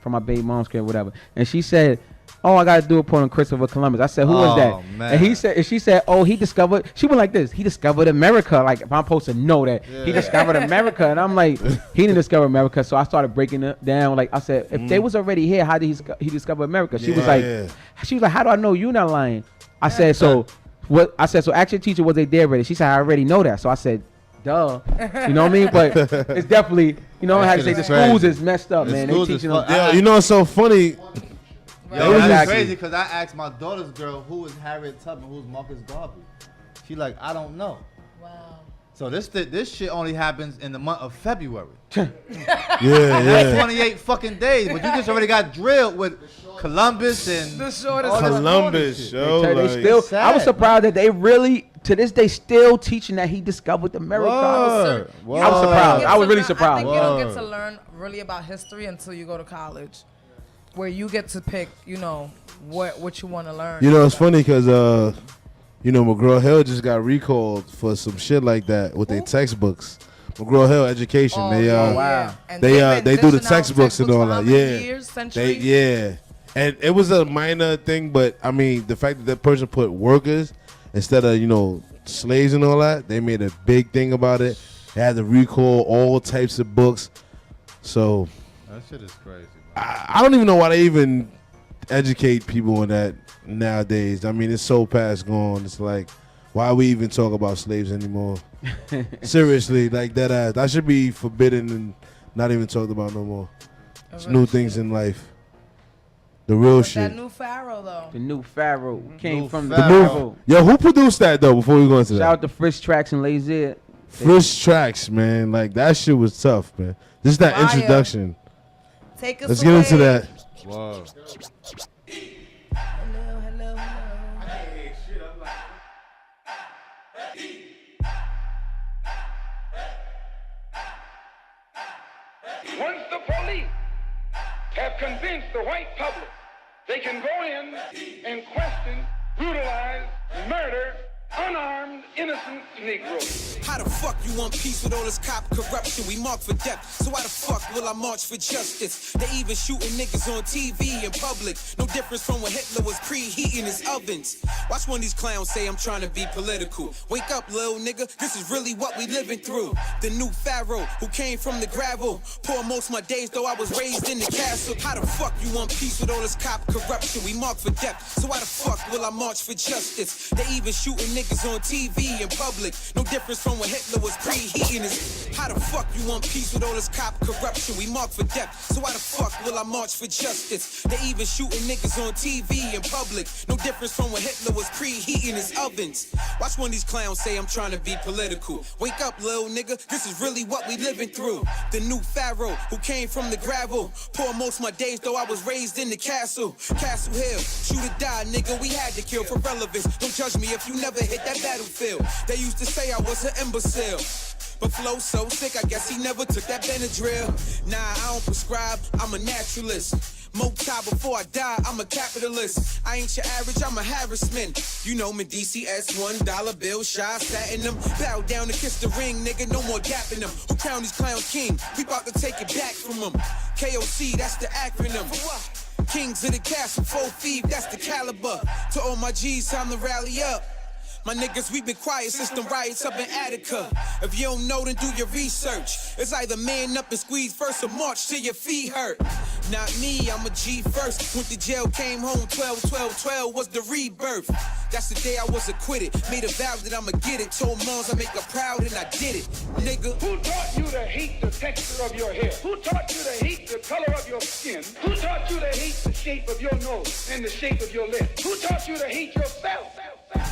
S3: my baby mom's crib, whatever, and she said, "Oh, I gotta do a report on Christopher Columbus." I said, "Who was that?"
S4: Man.
S3: And she said, "Oh, he discovered." She went like this. He discovered America. Like if I'm supposed to know that he discovered America, and I'm like, he didn't discover America. So I started breaking it down. Like I said, if they was already here, how did he discover America? She was like, "How do I know you not lying?" I said, "So what?" I said, "So ask your teacher, was they there already?" She said, "I already know that." So I said, "Duh," you know what I mean? But it's definitely, you know how to say the schools is messed up, man. They teaching them.
S1: Yeah, you know it's so funny.
S4: Yo, that's crazy because I asked my daughter's girl who was Harriet Tubman, who's Marcus Garvey. She like, I don't know.
S2: Wow.
S4: So this shit only happens in the month of February.
S1: Yeah.
S4: 28 fucking days, but you just already got drilled with Columbus and
S2: The shortest
S1: Columbus, yo.
S3: I was surprised that they really, to this day, still teaching that he discovered America. I was surprised. I was really surprised.
S2: I think you don't get to learn really about history until you go to college, where you get to pick, you know, what you want to learn.
S1: You know, it's funny because, you know, McGraw-Hill just got recalled for some shit like that with their textbooks. McGraw-Hill Education, they do the textbooks and all that. Yeah, and it was a minor thing, but I mean, the fact that person put workers instead of, you know, slaves and all that, they made a big thing about it. They had to recall all types of books. So
S4: that shit is crazy.
S1: I don't even know why they even educate people on that nowadays. I mean, it's so past gone. It's like, why we even talk about slaves anymore? Seriously, like that ass. That should be forbidden and not even talked about no more. It's new things in life. The real shit.
S2: That new Pharaoh, though.
S3: The new Pharaoh came from the
S1: Pharaoh. Yo, who produced that, though, before we go into that?
S3: Shout out to Frisch Tracks and Lazier.
S1: Frisch Tracks, man. Like, that shit was tough, man. This is that introduction.
S2: Take us
S1: Let's
S2: away.
S1: get into that.
S4: Whoa.
S2: Hello.
S6: Once the police have convinced the white public they can go in and question, brutalize, murder unarmed, innocent Negroes.
S7: How the fuck you want peace with all this cop corruption? We mark for death, so why the fuck will I march for justice? They even shooting niggas on TV in public. No difference from when Hitler was preheating his ovens. Watch one of these clowns say I'm trying to be political. Wake up, little nigga, this is really what we living through. The new Pharaoh who came from the gravel. Poor most of my days, though I was raised in the castle. How the fuck you want peace with all this cop corruption? We mark for death, so why the fuck will I march for justice? They even shooting niggas on TV in public. No difference from when Hitler was preheating his. How the fuck you want peace with all this cop corruption? We mark for death, so why the fuck will I march for justice? They even shooting niggas on TV in public. No difference from when Hitler was preheating his ovens. Watch one of these clowns say I'm trying to be political. Wake up, little nigga, this is really what we living through. The new pharaoh who came from the gravel. Poor most my days, though I was raised in the castle. Castle Hill, shoot or die, nigga, we had to kill for relevance. Don't judge me if you never hit that battlefield. They used to say I was an imbecile, but flow so sick, I guess he never took that Benadryl. Nah, I don't prescribe, I'm a naturalist. More time before I die, I'm a capitalist. I ain't your average, I'm a Harrisman. You know me, DCS, $1 bill, shy, satin them. Bow down to kiss the ring, nigga, no more gapping them. Who crown these clowns king? We about to take it back from them. KOC, that's the acronym. Kings of the castle, 4 thief, that's the caliber. To all my G's, time to rally up. My niggas, we been quiet since them riots up in Attica. If you don't know, then do your research. It's either man up and squeeze first or march till your feet hurt. Not me, I'm a G first. Went to jail, came home, 12 was the rebirth. That's the day I was acquitted. Made a vow that I'ma get it. Told moms I make her proud and I did it. Nigga.
S6: Who taught you to hate the texture of your hair? Who taught you to hate the color of your skin? Who taught you to hate the shape of your nose and the shape of your lips? Who taught you to hate yourself?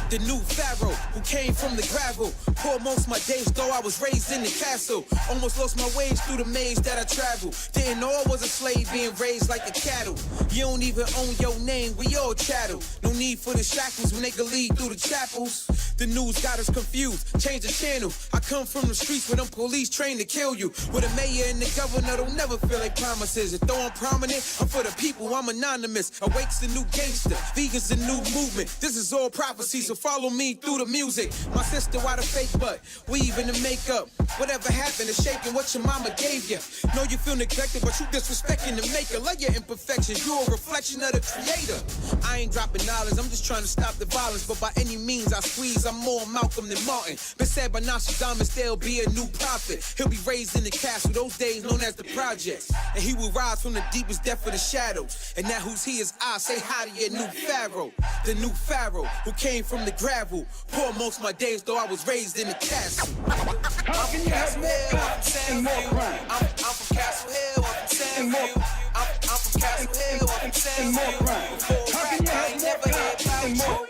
S7: The new pharaoh who came from the gravel. Poor most my days, though I was raised in the castle. Almost lost my ways through the maze that I traveled. Didn't know I was a slave being raised like the cattle. You don't even own your name, we all chattel. No need for the shackles when they can lead through the chapels. The news got us confused, change the channel. I come from the streets where them police trained to kill you. Where the mayor and the governor don't never feel like promises. And though I'm prominent, I'm for the people, I'm anonymous. Awakes the new gangster, vegans the new movement. This is all prophecy, so follow me through the music. My sister, why the fake butt? Weaving the makeup. Whatever happened to shaking what your mama gave you? Know you feel neglected, but you disrespecting the maker. Love your imperfections, you a reflection of the creator. I ain't dropping knowledge, I'm just trying to stop the violence. But by any means I squeeze, I'm more Malcolm than Martin. Been said by Nostradamus, there'll be a new prophet. He'll be raised in the castle, those days known as the projects. And he will rise from the deepest depth of the shadows. And now who's he is I, say hi to your new pharaoh. The new pharaoh who came from the gravel. Poor most my days, though I was raised in the castle.
S6: How can you have more cops and more crime?
S7: I'm from Castle Hill, I'm from Sandview. I'm from Castle Hill, I'm from Sandview.
S6: And more crime. How can you have more cops and more?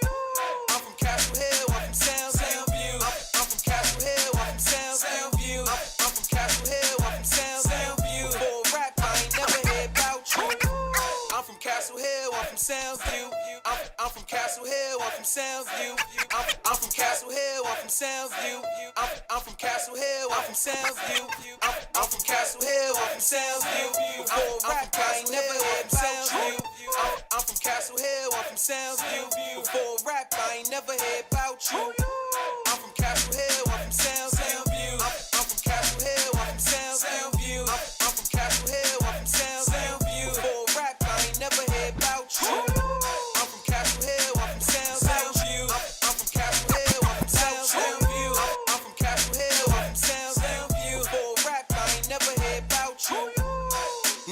S7: I'm from Castle Hill, I'm from Sandview. I'm from Castle Hill, I'm from Sandview. I'm from Castle Hill, I'm from Sandview. Before rap, I ain't never heard about you. I'm from Castle Hill, I'm from Sandview. I'm from Castle Hill, I'm from Sandview. I'm from Castle Hill, I'm from Sandview. I'm from Castle Hill, I'm from Sandview. I'm from Castle Hill, I'm from Sandview. Before rap, I ain't never heard about you. I'm from Castle Hill, I'm from Sandview. Before rap, I ain't never heard about you. I'm from Castle Hill, I'm from Sandview. I'm from Castle Hill, I'm from Sandview. I'm from Castle Hill, I'm from Sandview. Before rap, I ain't never heard about you. I'm from Castle Hill, I'm from Sandview. I'm from Castle Hill, I'm from Sandview. I'm from Castle Hill, I'm from Sandview. Before rap, I ain't never heard about you.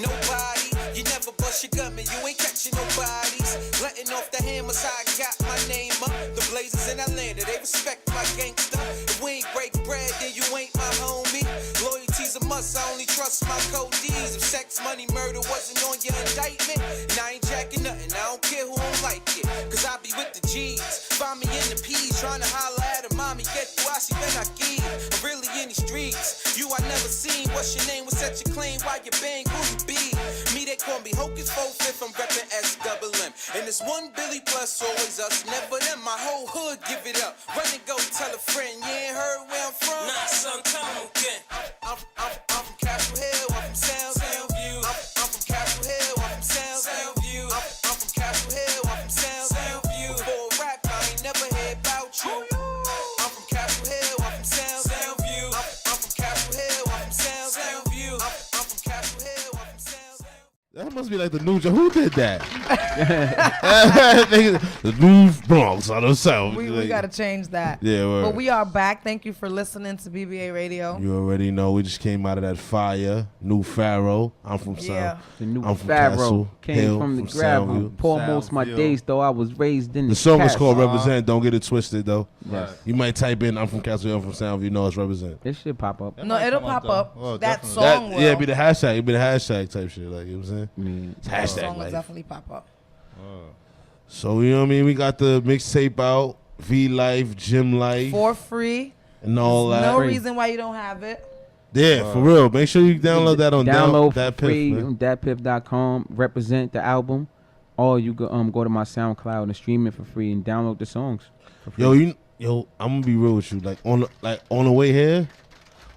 S7: Nobody, you never bust your gun, man, you ain't catching nobodies. Letting off the hammers, I got my name up. The Blazers in Atlanta, they respect my gangster. If we ain't break bread, then you ain't my homie. Loyalty's a must, I only trust my codees. If sex, money, murder wasn't on your indictment, and I ain't jacking nothing, I don't care who don't like it. Cause I be with the G's, find me in the P's, trying to holler at her mommy, get through, I see when I give. I'm really in these streets, you I never seen. What's your name, what's such a claim, why you bang, who you be? Me, they call me Hocus 45th, I'm reppin' SWM. And it's one Billy plus, always us, never them. My whole hood give it up. Run and go tell a friend, you ain't heard where I'm from? Nah, son, tell them again. I'm from Castle Hill, I'm from Sandview. I'm from Castle Hill, I'm from Sandview. I'm from Castle Hill, I'm from Sandview. Before rap, I ain't never heard about you. I'm from Castle Hill, I'm from Sandview. I'm from Castle Hill, I'm from Sandview. I'm from Castle Hill, I'm from Sandview.
S1: That must be like the new. Who did that? The new Bronx on the South.
S2: We gotta change that.
S1: Yeah, word.
S2: But we are back. Thank you for listening to BBA Radio.
S1: You already know we just came out of that fire. New Pharaoh. I'm from South.
S3: The new
S1: I'm from
S3: Pharaoh
S1: Castle
S3: came
S1: Hill,
S3: from the
S1: from
S3: gravel.
S1: Soundview.
S3: Poor most of my
S4: Soundview.
S3: days though. I was raised in
S1: The song is
S3: Castle.
S1: called Represent. Don't get it twisted though.
S3: Yes.
S1: You might type in I'm from Castle Hill, I'm from Soundview. You know it's Represent.
S3: It should pop up.
S4: That
S2: No,
S4: might
S2: it'll
S4: come
S2: pop
S4: though.
S2: up.
S4: Oh,
S2: That
S4: definitely.
S2: song will.
S1: Yeah, it'd be the hashtag. It'd be the hashtag type shit. Like, you know what I'm saying?
S3: Yeah.
S1: It's
S2: That
S1: hashtag
S2: song will
S1: life.
S2: definitely pop up.
S1: So, you know what I mean? We got the mixtape out. V Life, Gym Life,
S2: For free.
S1: and all
S2: No
S1: that.
S2: reason why you don't have it.
S1: Yeah, for real. Make sure you download that on
S3: Download
S1: that
S3: for free
S1: man.
S3: on datpiff.com. Represent the album. Or you go to my SoundCloud and stream it for free and download the songs. For free.
S1: Yo, I'm gonna be real with you. Like on the way here,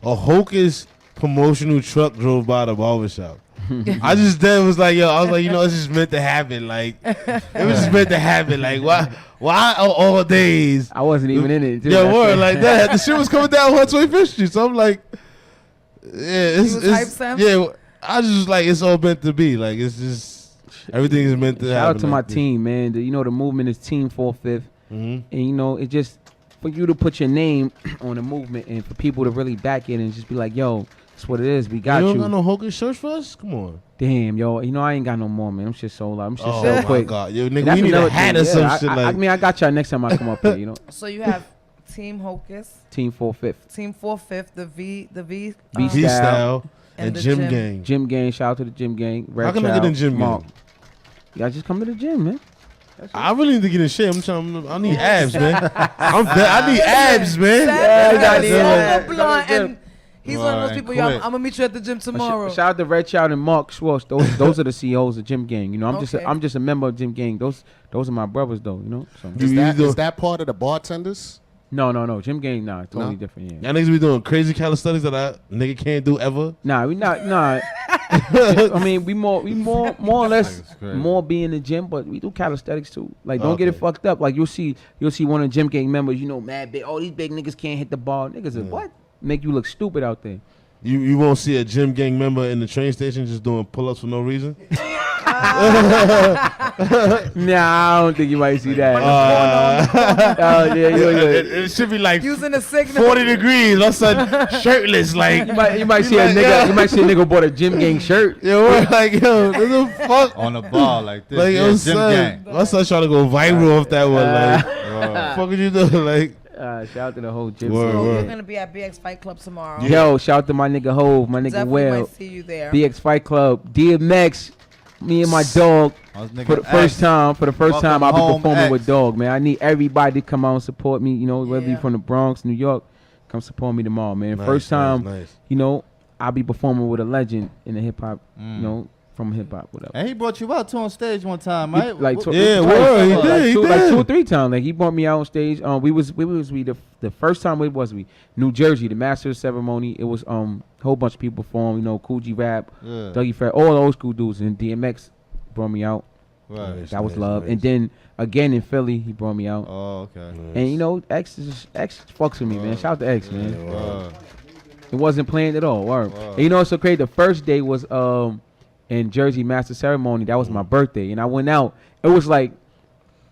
S1: a Hocus promotional truck drove by the barbershop. I just then was like, I was like, it's just meant to happen. Like, it was just meant to happen. Like, why all days?
S3: I wasn't even in it. Too.
S1: Yeah,
S3: That's
S1: word
S3: it.
S1: like that. The shit was coming down 125th Street. So I'm like, yeah,
S2: was hype, Sam?
S1: yeah. I just like it's all meant to be. Like it's just everything is meant to happen.
S3: Shout out to my
S1: like this.
S3: team, man. The movement is Team 4/5.
S1: Mhm.
S3: And it just for you to put your name on the movement and for people to really back it and just be like, yo, that's what it is. We got
S1: You
S3: you.
S1: don't got no Hocus shirts for us? Come on.
S3: Damn, yo, I ain't got no more, man. I'm shit sold out. I'm shit
S1: Oh
S3: so
S1: my
S3: quick.
S1: God, yo,
S3: And
S1: nigga,
S3: that's
S1: we need a
S3: another
S1: hat
S3: thing,
S1: or some
S3: yeah.
S1: shit
S3: I
S1: like.
S3: mean, I got y'all next time I come up here.
S2: So you have Team Hocus,
S3: Team 4/5.
S2: Team 4/5, the V,
S3: V
S2: um,
S1: V style
S2: and
S1: and
S2: the
S1: Gym
S2: gym.
S1: Gang.
S3: Gym Gang, shout out to the Gym Gang. Red
S1: How can I get in Gym
S3: Mark.
S1: Gang?
S3: Y'all just come to the gym, man.
S1: I really need to get in shape. I need abs, man. I need abs, man.
S2: Sam is
S3: yeah.
S2: so blunt, and he's one of those
S4: Right,
S2: people. Yo, I'm
S4: quick.
S2: gonna meet you at the gym tomorrow.
S3: Shout out to Red Child and Mark Schwartz. Those are the CEOs of Gym Gang.
S2: Okay.
S3: I'm just a member of Gym Gang. Those are my brothers though. So.
S8: Is that part of the bartenders?
S3: No. Gym Gang, totally
S8: No?
S3: different. Yeah.
S1: Y'all niggas be doing crazy calisthenics that I nigga can't do ever.
S3: Nah, we not. Nah. I mean, we more or less
S4: That's crazy.
S3: more be in the gym, but we do calisthenics too. Like, don't get it
S1: Okay.
S3: fucked up. Like you'll see one of the Gym Gang members. Mad big. Oh, these big niggas can't hit the ball. Niggas is what? Make you look stupid out there.
S1: You won't see a Gym Gang member in the train station just doing pull-ups for no reason.
S3: Nah, I don't think you might see that. Oh yeah.
S1: It should be like
S2: Using the signal.
S1: 40 degrees. All of a sudden, shirtless. Like,
S3: You might see a
S1: like,
S3: nigga.
S1: yeah.
S3: You might see a nigga bought a Gym Gang shirt.
S1: yo, we're like, yo, what the fuck?
S4: On the ball like this.
S1: Like,
S4: yeah,
S1: yo,
S4: Gym
S1: son,
S4: Gang.
S1: my son trying to go viral off that one. Like,
S4: Word.
S1: fuck are you doing? Like,
S3: Shout out to the whole gym.
S1: Word,
S2: So
S1: word.
S2: you're gonna be at BX Fight Club tomorrow.
S3: Yo, shout out to my nigga Hove, my nigga
S2: Definitely
S3: Will,
S2: might see you there.
S3: BX Fight Club, DMX, me and my dog.
S4: I was nigga
S3: For the first
S4: X.
S3: time,
S4: Welcome
S3: I'll be
S4: home,
S3: performing
S4: X.
S3: with Dog, man. I need everybody to come out and support me. Whether
S2: Yeah.
S3: you from the Bronx, New York, come support me tomorrow, man.
S1: Nice,
S3: First time,
S1: nice.
S3: I'll be performing with a legend in the hip hop, from hip hop, whatever.
S4: And he brought you out to on stage one time, right?
S3: Like,
S1: Yeah,
S3: twice,
S1: word, he
S3: like
S1: did, he
S3: two, like
S1: did.
S3: 2 or 3 times. Like he brought me out on stage. The first time we New Jersey, the master of ceremony. It was a whole bunch of people performed. Cool G Rap,
S4: Yeah.
S3: Dougie Fred, all the old school dudes, and DMX brought me out.
S4: Right.
S1: Nice,
S3: That was
S1: nice,
S3: love.
S1: nice.
S3: And then again in Philly, he brought me out.
S4: Oh, okay.
S3: And X fucks with me, man. Shout out to X, man.
S4: Word.
S3: It wasn't planned at all. Word.
S4: Wow.
S3: And it's so crazy. The first day was in Jersey Master Ceremony. That was my birthday, and I went out. It was like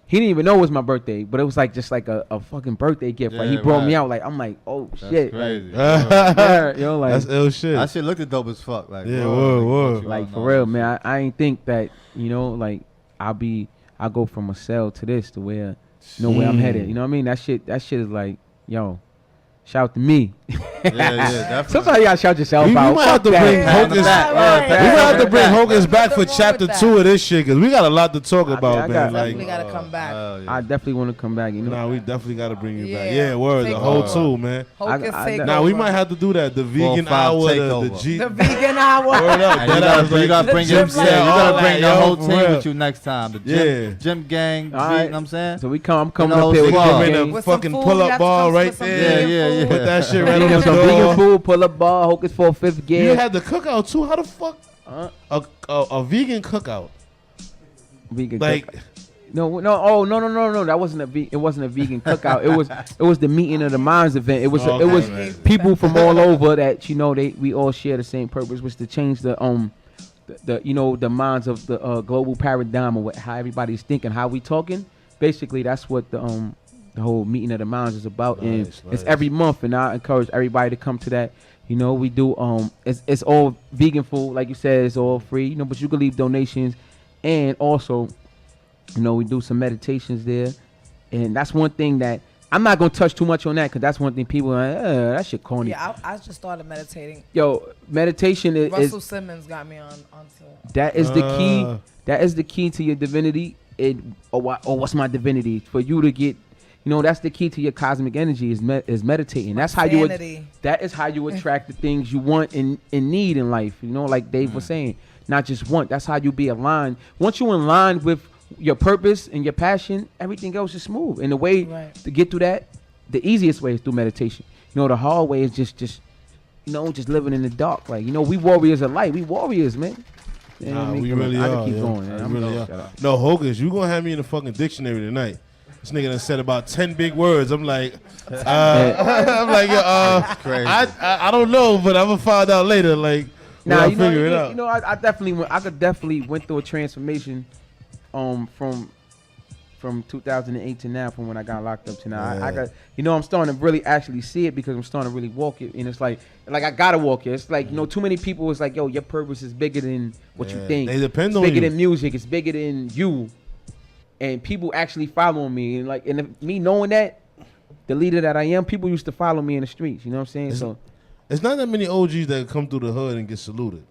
S3: he didn't even know it was my birthday, but it was like just like a fucking birthday gift. Like he
S4: Yeah,
S3: brought me
S4: right.
S3: out. Like I'm like, oh
S4: That's
S3: shit,
S4: crazy.
S3: Like, like
S1: That's ill shit.
S4: That shit looked dope as fuck. Like,
S1: Yeah,
S4: word,
S1: word,
S4: like,
S1: word.
S4: brought you
S3: like
S4: out
S3: for
S4: and
S3: real,
S4: all
S3: man. I ain't think that like I go from a cell to this to where where I'm headed. You know what I mean? That shit is like, yo, shout out to me.
S4: that. Yeah, definitely.
S3: Sometimes you gotta shout yourself
S1: We
S3: out.
S1: might have to
S3: Fuck
S1: bring
S3: that.
S1: Hocus.
S2: Right.
S1: We might have to bring
S4: Right.
S1: Hocus back for
S2: Nothing wrong
S1: chapter
S2: with
S1: 2 of this shit because we got a lot to talk
S3: I
S1: about,
S3: got-
S1: man.
S2: Definitely
S1: Like,
S2: gotta come back.
S4: Hell yeah.
S3: I definitely want to come back.
S1: nah, we definitely got to bring you back.
S2: Yeah.
S1: Yeah, word, the
S2: Take
S1: whole
S4: over.
S1: 2, man.
S2: Hocus
S3: I-
S2: takeover.
S1: Nah, we might have to do that. The vegan
S4: 4-5
S1: hour, the
S4: takeover.
S1: G.
S2: the vegan hour.
S1: Word up,
S4: And you
S1: that
S4: gotta,
S1: was like-
S4: you gotta bring
S2: the
S4: your,
S2: gym
S4: yeah,
S2: life,
S4: you
S1: all
S4: gotta
S1: that,
S4: bring the
S1: yo,
S4: whole
S1: for
S4: team
S1: real.
S4: with you next time. The
S1: Yeah.
S4: gym gang,
S3: All
S4: you
S3: right.
S4: know what I'm saying?
S3: So I'm coming
S4: know
S3: up here with
S4: who's
S3: the
S4: what.
S1: Bring
S3: gang.
S1: the
S2: With some
S1: fucking
S2: food, you
S1: pull-up
S2: got to
S1: bar
S2: come
S1: right
S2: with some
S1: there.
S4: Yeah, yeah.
S1: Put that shit right
S3: Get
S1: on
S3: him
S1: the
S3: some vegan
S1: door.
S3: food, pull up bar, Hocus 4/5
S1: You
S3: gear.
S1: had the cookout too. How the fuck a vegan cookout?
S3: Vegan
S1: Like,
S3: cookout. No. That wasn't it wasn't a vegan cookout. It was the meeting of the minds event. It was
S1: Okay.
S3: people from all over that we all share the same purpose, was to change the the minds of the global paradigm of how everybody's thinking, how we talking. Basically, that's what the whole meeting of the minds is about. Nice. It's every month, and I encourage everybody to come to that. You know, we do it's all vegan food, like you said, it's all free. You know, but you can leave donations, and also, you know, we do some meditations there, and that's one thing that I'm not gonna touch too much on that because that's one thing people are like, that shit corny.
S2: Yeah, I just started meditating.
S3: Yo, meditation is
S2: Russell Simmons got me onto.
S3: That is the key. That is the key to your divinity. What's my divinity? For you to get, you know, that's the key to your cosmic energy is meditating. That's how that is how you attract the things you want and need in life. You know, like Dave was saying, not just want. That's how you be aligned. Once you in line with your purpose and your passion, everything else is smooth. And the way to get through that, the easiest way is through meditation. You know, the hard way is just you know, just living in the dark. Like, you know, we warriors of light. We warriors, man.
S1: We really are.
S3: Keep going, man.
S1: Really are. No, Hocus, you gonna have me in the fucking dictionary tonight. This nigga done said about 10 big words. I'm like, crazy. I don't know, but I'm gonna find out later. Like,
S3: now
S1: you figure it out.
S3: You know, I definitely went through a transformation, from 2008 to now, from when I got locked up to now. I got, you know, I'm starting to really actually see it because I'm starting to really walk it, and it's like I gotta walk it. It's like, you know, too many people is like, yo, your purpose is bigger than what you think.
S1: They depend on
S3: you. It's bigger
S1: you.
S3: than music. It's bigger than you. And people actually following me, and like, and me knowing that, the leader that I am, people used to follow me in the streets. You know what I'm saying?
S1: It's not that many OGs that come through the hood and get saluted.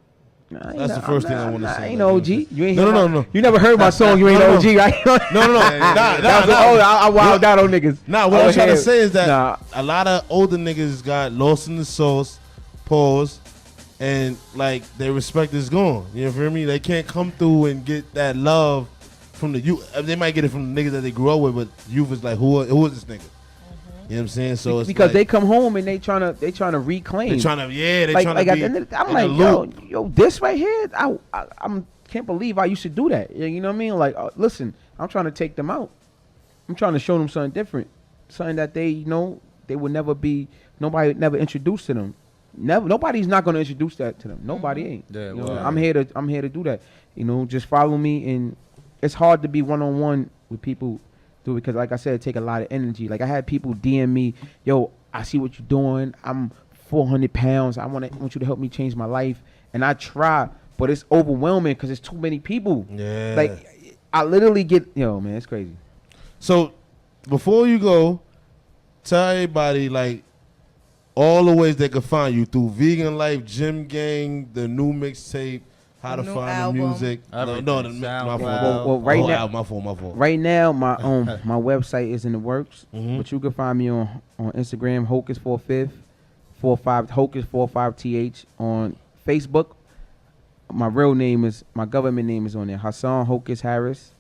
S1: That's the first thing I want to say.
S3: I ain't OG. You ain't
S1: no.
S3: You never heard my song. You ain't OG, right?
S1: No.
S3: I wild out on niggas.
S1: Nah, what I'm trying to say is that a lot of older niggas got lost in the sauce, pause, and like their respect is gone. You know what I mean? They can't come through and get that love from the youth. They might get it from the niggas that they grew up with, but youth is like, who is this nigga? You know what I'm saying? So it's
S3: because
S1: like,
S3: they come home and they trying to reclaim.
S1: They trying to be.
S3: I'm like, yo, this right here, I can't believe I used to do that. You know what I mean? Like, listen, I'm trying to take them out. I'm trying to show them something different, something that they, you know, they would never be. Nobody would never introduce to them. Nobody's not gonna introduce that to them. Nobody ain't.
S4: Yeah,
S3: you know, I'm here to do that. You know, just follow me, and it's hard to be one-on-one with people. Because like I said, it take a lot of energy. Like I had people DM me, yo, I see what you're doing. I'm 400 pounds. I want you to help me change my life. And I try, but it's overwhelming because it's too many people.
S1: Yeah.
S3: Like I literally get, man, it's crazy.
S1: So before you go, tell everybody like all the ways they can find you through Vegan Life, Gym Gang, the new mixtape. How to find
S2: album.
S1: the music? My fault.
S3: Well, right now,
S1: my fault.
S3: Right now, my website is in the works, but you can find me on Instagram, Hocus 45th, 45 Hocus 45th on Facebook. My government name is on there, Hassan Hocus Harris,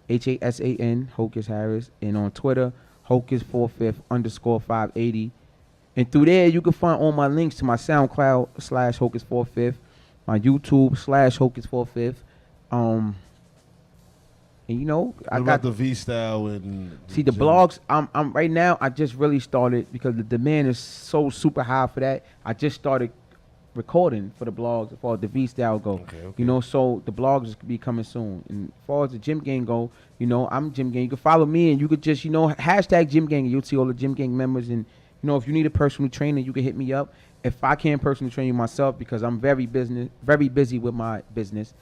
S3: HASAN Hocus Harris, and on Twitter, Hocus 45th _580, and through there you can find all my links to my SoundCloud / Hocus 45th. My YouTube / Hocus 45th. And you know,
S1: I got the V style and
S3: see the blogs. I'm right now. I just really started because the demand is so super high for that. I just started recording for the blogs as far as the V style go. Okay. You know, so the blogs is be coming soon. And as far as the Gym Gang go, you know, I'm Gym Gang. You can follow me and you could just, you know, hashtag Gym Gang and you'll see all the Gym Gang members. And you know, if you need a personal trainer, you can hit me up. If I can't personally train you myself because I'm very busy with my business,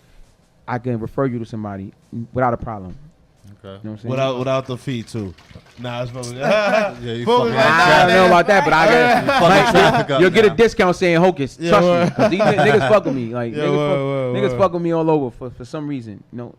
S3: I can refer you to somebody without a problem.
S4: Okay.
S3: You know what I'm saying?
S1: Without the fee too. Nah, it's probably
S3: I don't know about that, but you'll get a discount saying Hocus. Trust me, because these niggas fuck with me. Like niggas fuck with me all over for some reason. You know.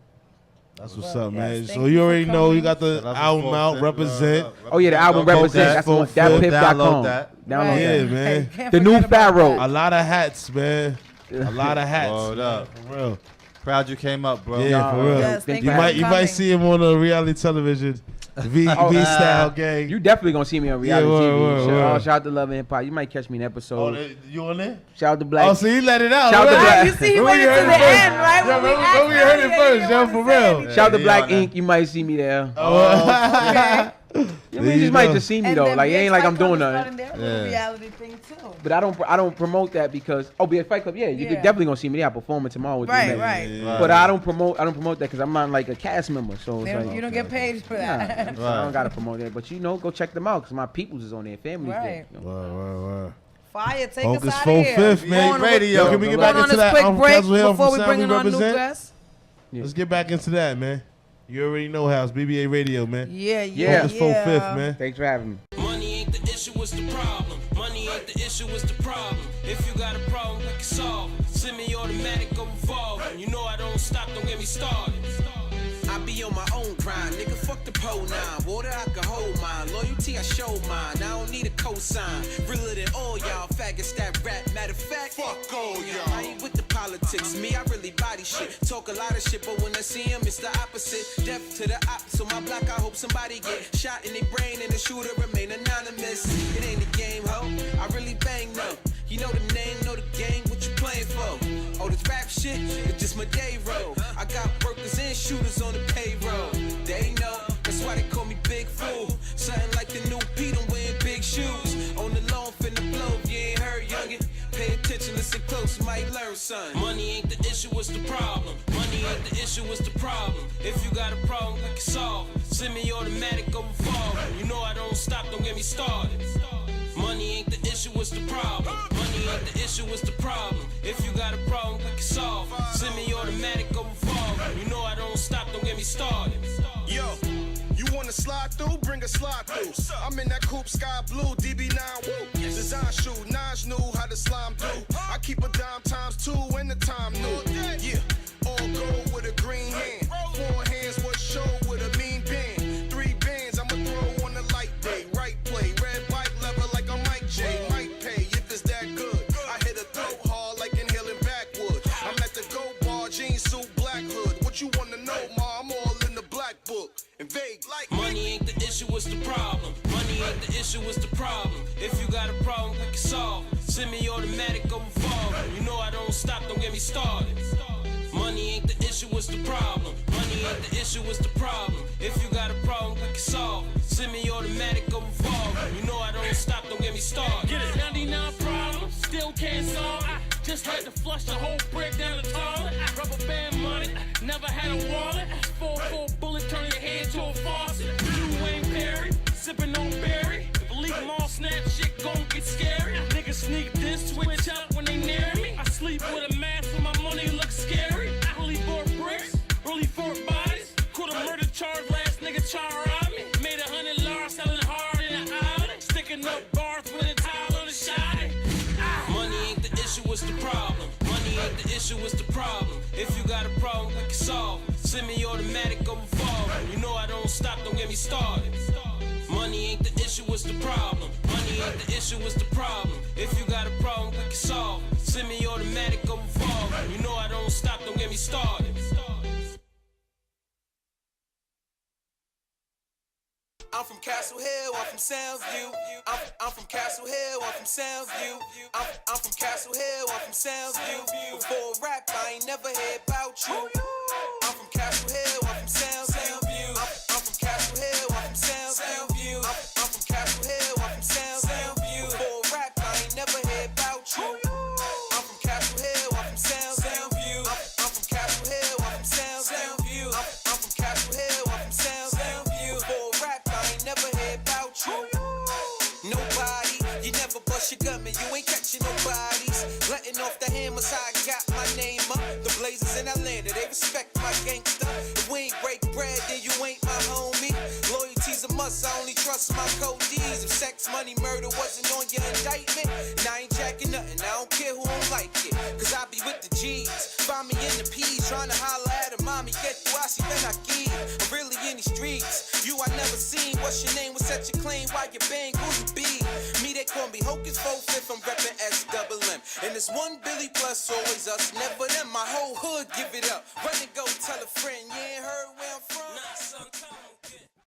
S1: That's what's up, man. So you already know you got the album out, Represent.
S3: Oh yeah, the album Represent. That's on thatpip.com.
S1: Download that, man.
S3: The new Pharaoh.
S1: A lot of hats, man. A lot of hats.
S4: Hold up.
S1: For real.
S4: Proud you came up, bro.
S1: Yeah, for real.
S2: Yes,
S1: you might see him on a reality television. V style gang.
S3: You definitely gonna see me on reality TV. Shout out to Love and Hip Hop. You might catch me in an episode.
S1: Oh, you on there?
S3: Shout out to Black.
S1: Oh, so you let it out.
S3: Shout out to Black.
S2: You see, he went to the end, right?
S1: Remember you heard it first, yo, for real.
S3: Shout out to Black Ink. You might see me there.
S1: Oh, okay.
S3: You might just see me though. Like it ain't like I'm doing nothing.
S2: Yeah. Reality thing too.
S3: But I don't promote that because be a Fight Club. Yeah, you could definitely gonna see me. I'm performing tomorrow with
S2: right.
S3: But I don't promote that because I'm not like a cast member. So it's like,
S2: you don't get paid for that.
S3: So I don't gotta promote that. But go check them out because my peoples is on there, family's there.
S1: Right.
S2: Fire, take
S1: Hocus
S2: us out of here.
S1: 45th, man. Radio. Can we get back into that?
S2: Quick break before we bring in our new guest.
S1: Let's get back into that, man. You already know how it's BBA Radio, man.
S2: Yeah.
S1: Hocus 45th, man.
S3: Thanks for having me.
S7: Money ain't the issue, it's the problem. Money ain't the issue, it's the problem. If you got a problem, we can solve it. Semi-automatic or revolving. You know I don't stop, don't get me started. I be on my own grind, nigga, fuck the pole nine. Water, I can hold mine. Loyalty, I show mine. I don't need a cosign. Realer than all y'all faggots that rap. Matter of fact, fuck all y'all. I ain't with the politics. Me, I really body shit. Talk a lot of shit, but when I see him, it's the opposite. Death to the opposite. So my block, I hope somebody get shot in their brain and the shooter remain anonymous. It ain't a game, ho. I really bang, no. You know the name, know the game, what you playing for? Oh, this rap shit, it's just my day roll. I got workers and shooters on the payroll. They know, that's why they call me Big Fool. Something like the new Pete, I'm wearing big shoes. On the lawn, finna blow, if you ain't heard, youngin'. Pay attention, listen close, you might learn something. Money ain't the issue, it's the problem. Money ain't the issue, it's the problem. If you got a problem, we can solve it. Semi-automatic or revolving. You know I don't stop, don't get me started. Money ain't the issue, it's the problem. Money ain't the issue, it's the problem. If you got a problem, we can solve it. Semi-automatic or revolving. You know I don't stop, don't get me started.
S9: Yo, you wanna slide through? Bring a slide through. I'm in that coupe sky blue, DB9 woo. Design shoe, Nines knew how to slime through. I keep a dime times two and the time new. Yeah, all gold with a green hand. 4 hands, what show with a mean band. 3 bands, I'ma throw on the light day. Right play, red bike lever like a Mike J. Might pay if it's that good. I hit a throat hard like inhaling backwood. I'm at the go bar, jeans suit, black hood. What you wanna know, ma? I'm all in the black book. And vague like
S7: money ain't the issue, it's the problem. Money ain't the issue, it's the problem. If you got a problem, we can solve it. Semi-automatic or revolving. You know I don't stop, don't get me started. Money ain't the issue, it's the problem. Money ain't the issue, it's the problem. If you got a problem, we can solve it. Semi-automatic or revolving. You know I don't stop, don't get me started.
S10: Get it, 99 problems, still can't solve it. Just had to flush the whole brick down the toilet. Rubber band money, never had a wallet. 4-4 bullet, turn your head to a faucet. You ain't Perry, sipping on berry. Believe them all snap, shit gon' get scary. Niggas sneak this, switch up when they near me. I sleep with a mask when my money looks scary. I only bought bricks, really 4 bodies. Caught a murder charge, last nigga try to rob me. Made $100 selling hard in the alley. Sticking up bars with a towel on the shotty.
S7: Money ain't the issue, it's the problem. Money ain't the issue, it's the problem. If you got a problem, we can solve it. Semi-automatic or revolving. You know I don't stop, don't get me started. Money ain't the issue, it's the problem. Money ain't the issue, it's the problem. If you got a problem, we can solve it. Semi-automatic or revolving. You know I don't stop, don't get me started. I'm from Castle Hill, I'm from Soundsview. I'm from Castle Hill, I'm from Soundsview. I'm from Castle Hill, I'm from Soundsview. Before rap, I ain't never heard about you. I'm from Castle Hill, I'm from Soundsview. I'm from Castle Hill, I'm from Soundsview. I'm from Castle Hill, I'm from Soundsview. Before rap, I ain't never heard about you. I'm from Castle Hill, I'm from Soundsview. I'm from Castle Hill, I'm from Soundsview. I'm from Castle Hill, I'm from Soundsview. Before rap, I ain't never heard about you. Nobody, you never bust your gun, man. You ain't catching nobodies. Letting off the hammers, I got my name up. The Blazers in Atlanta, they respect my gangster. If we ain't break bread, then you ain't my homie. Loyalty's a must, I only trust my codees. If sex, money, murder wasn't on your indictment, and I ain't jacking nothing, I don't care who don't like it. Cause I be with the G's, find me in the P's, trying to holler at a mommy, get through, I see when I give. I'm really in the streets, you I never seen. What's your name, what's such a claim, why you bang, who you be? Me, they call me Hocus 45th, I'm reppin' SWM. And it's one Billy plus, always us, never them. My whole hood give it up, run and go tell a friend, you ain't heard where I'm from. Nah, son,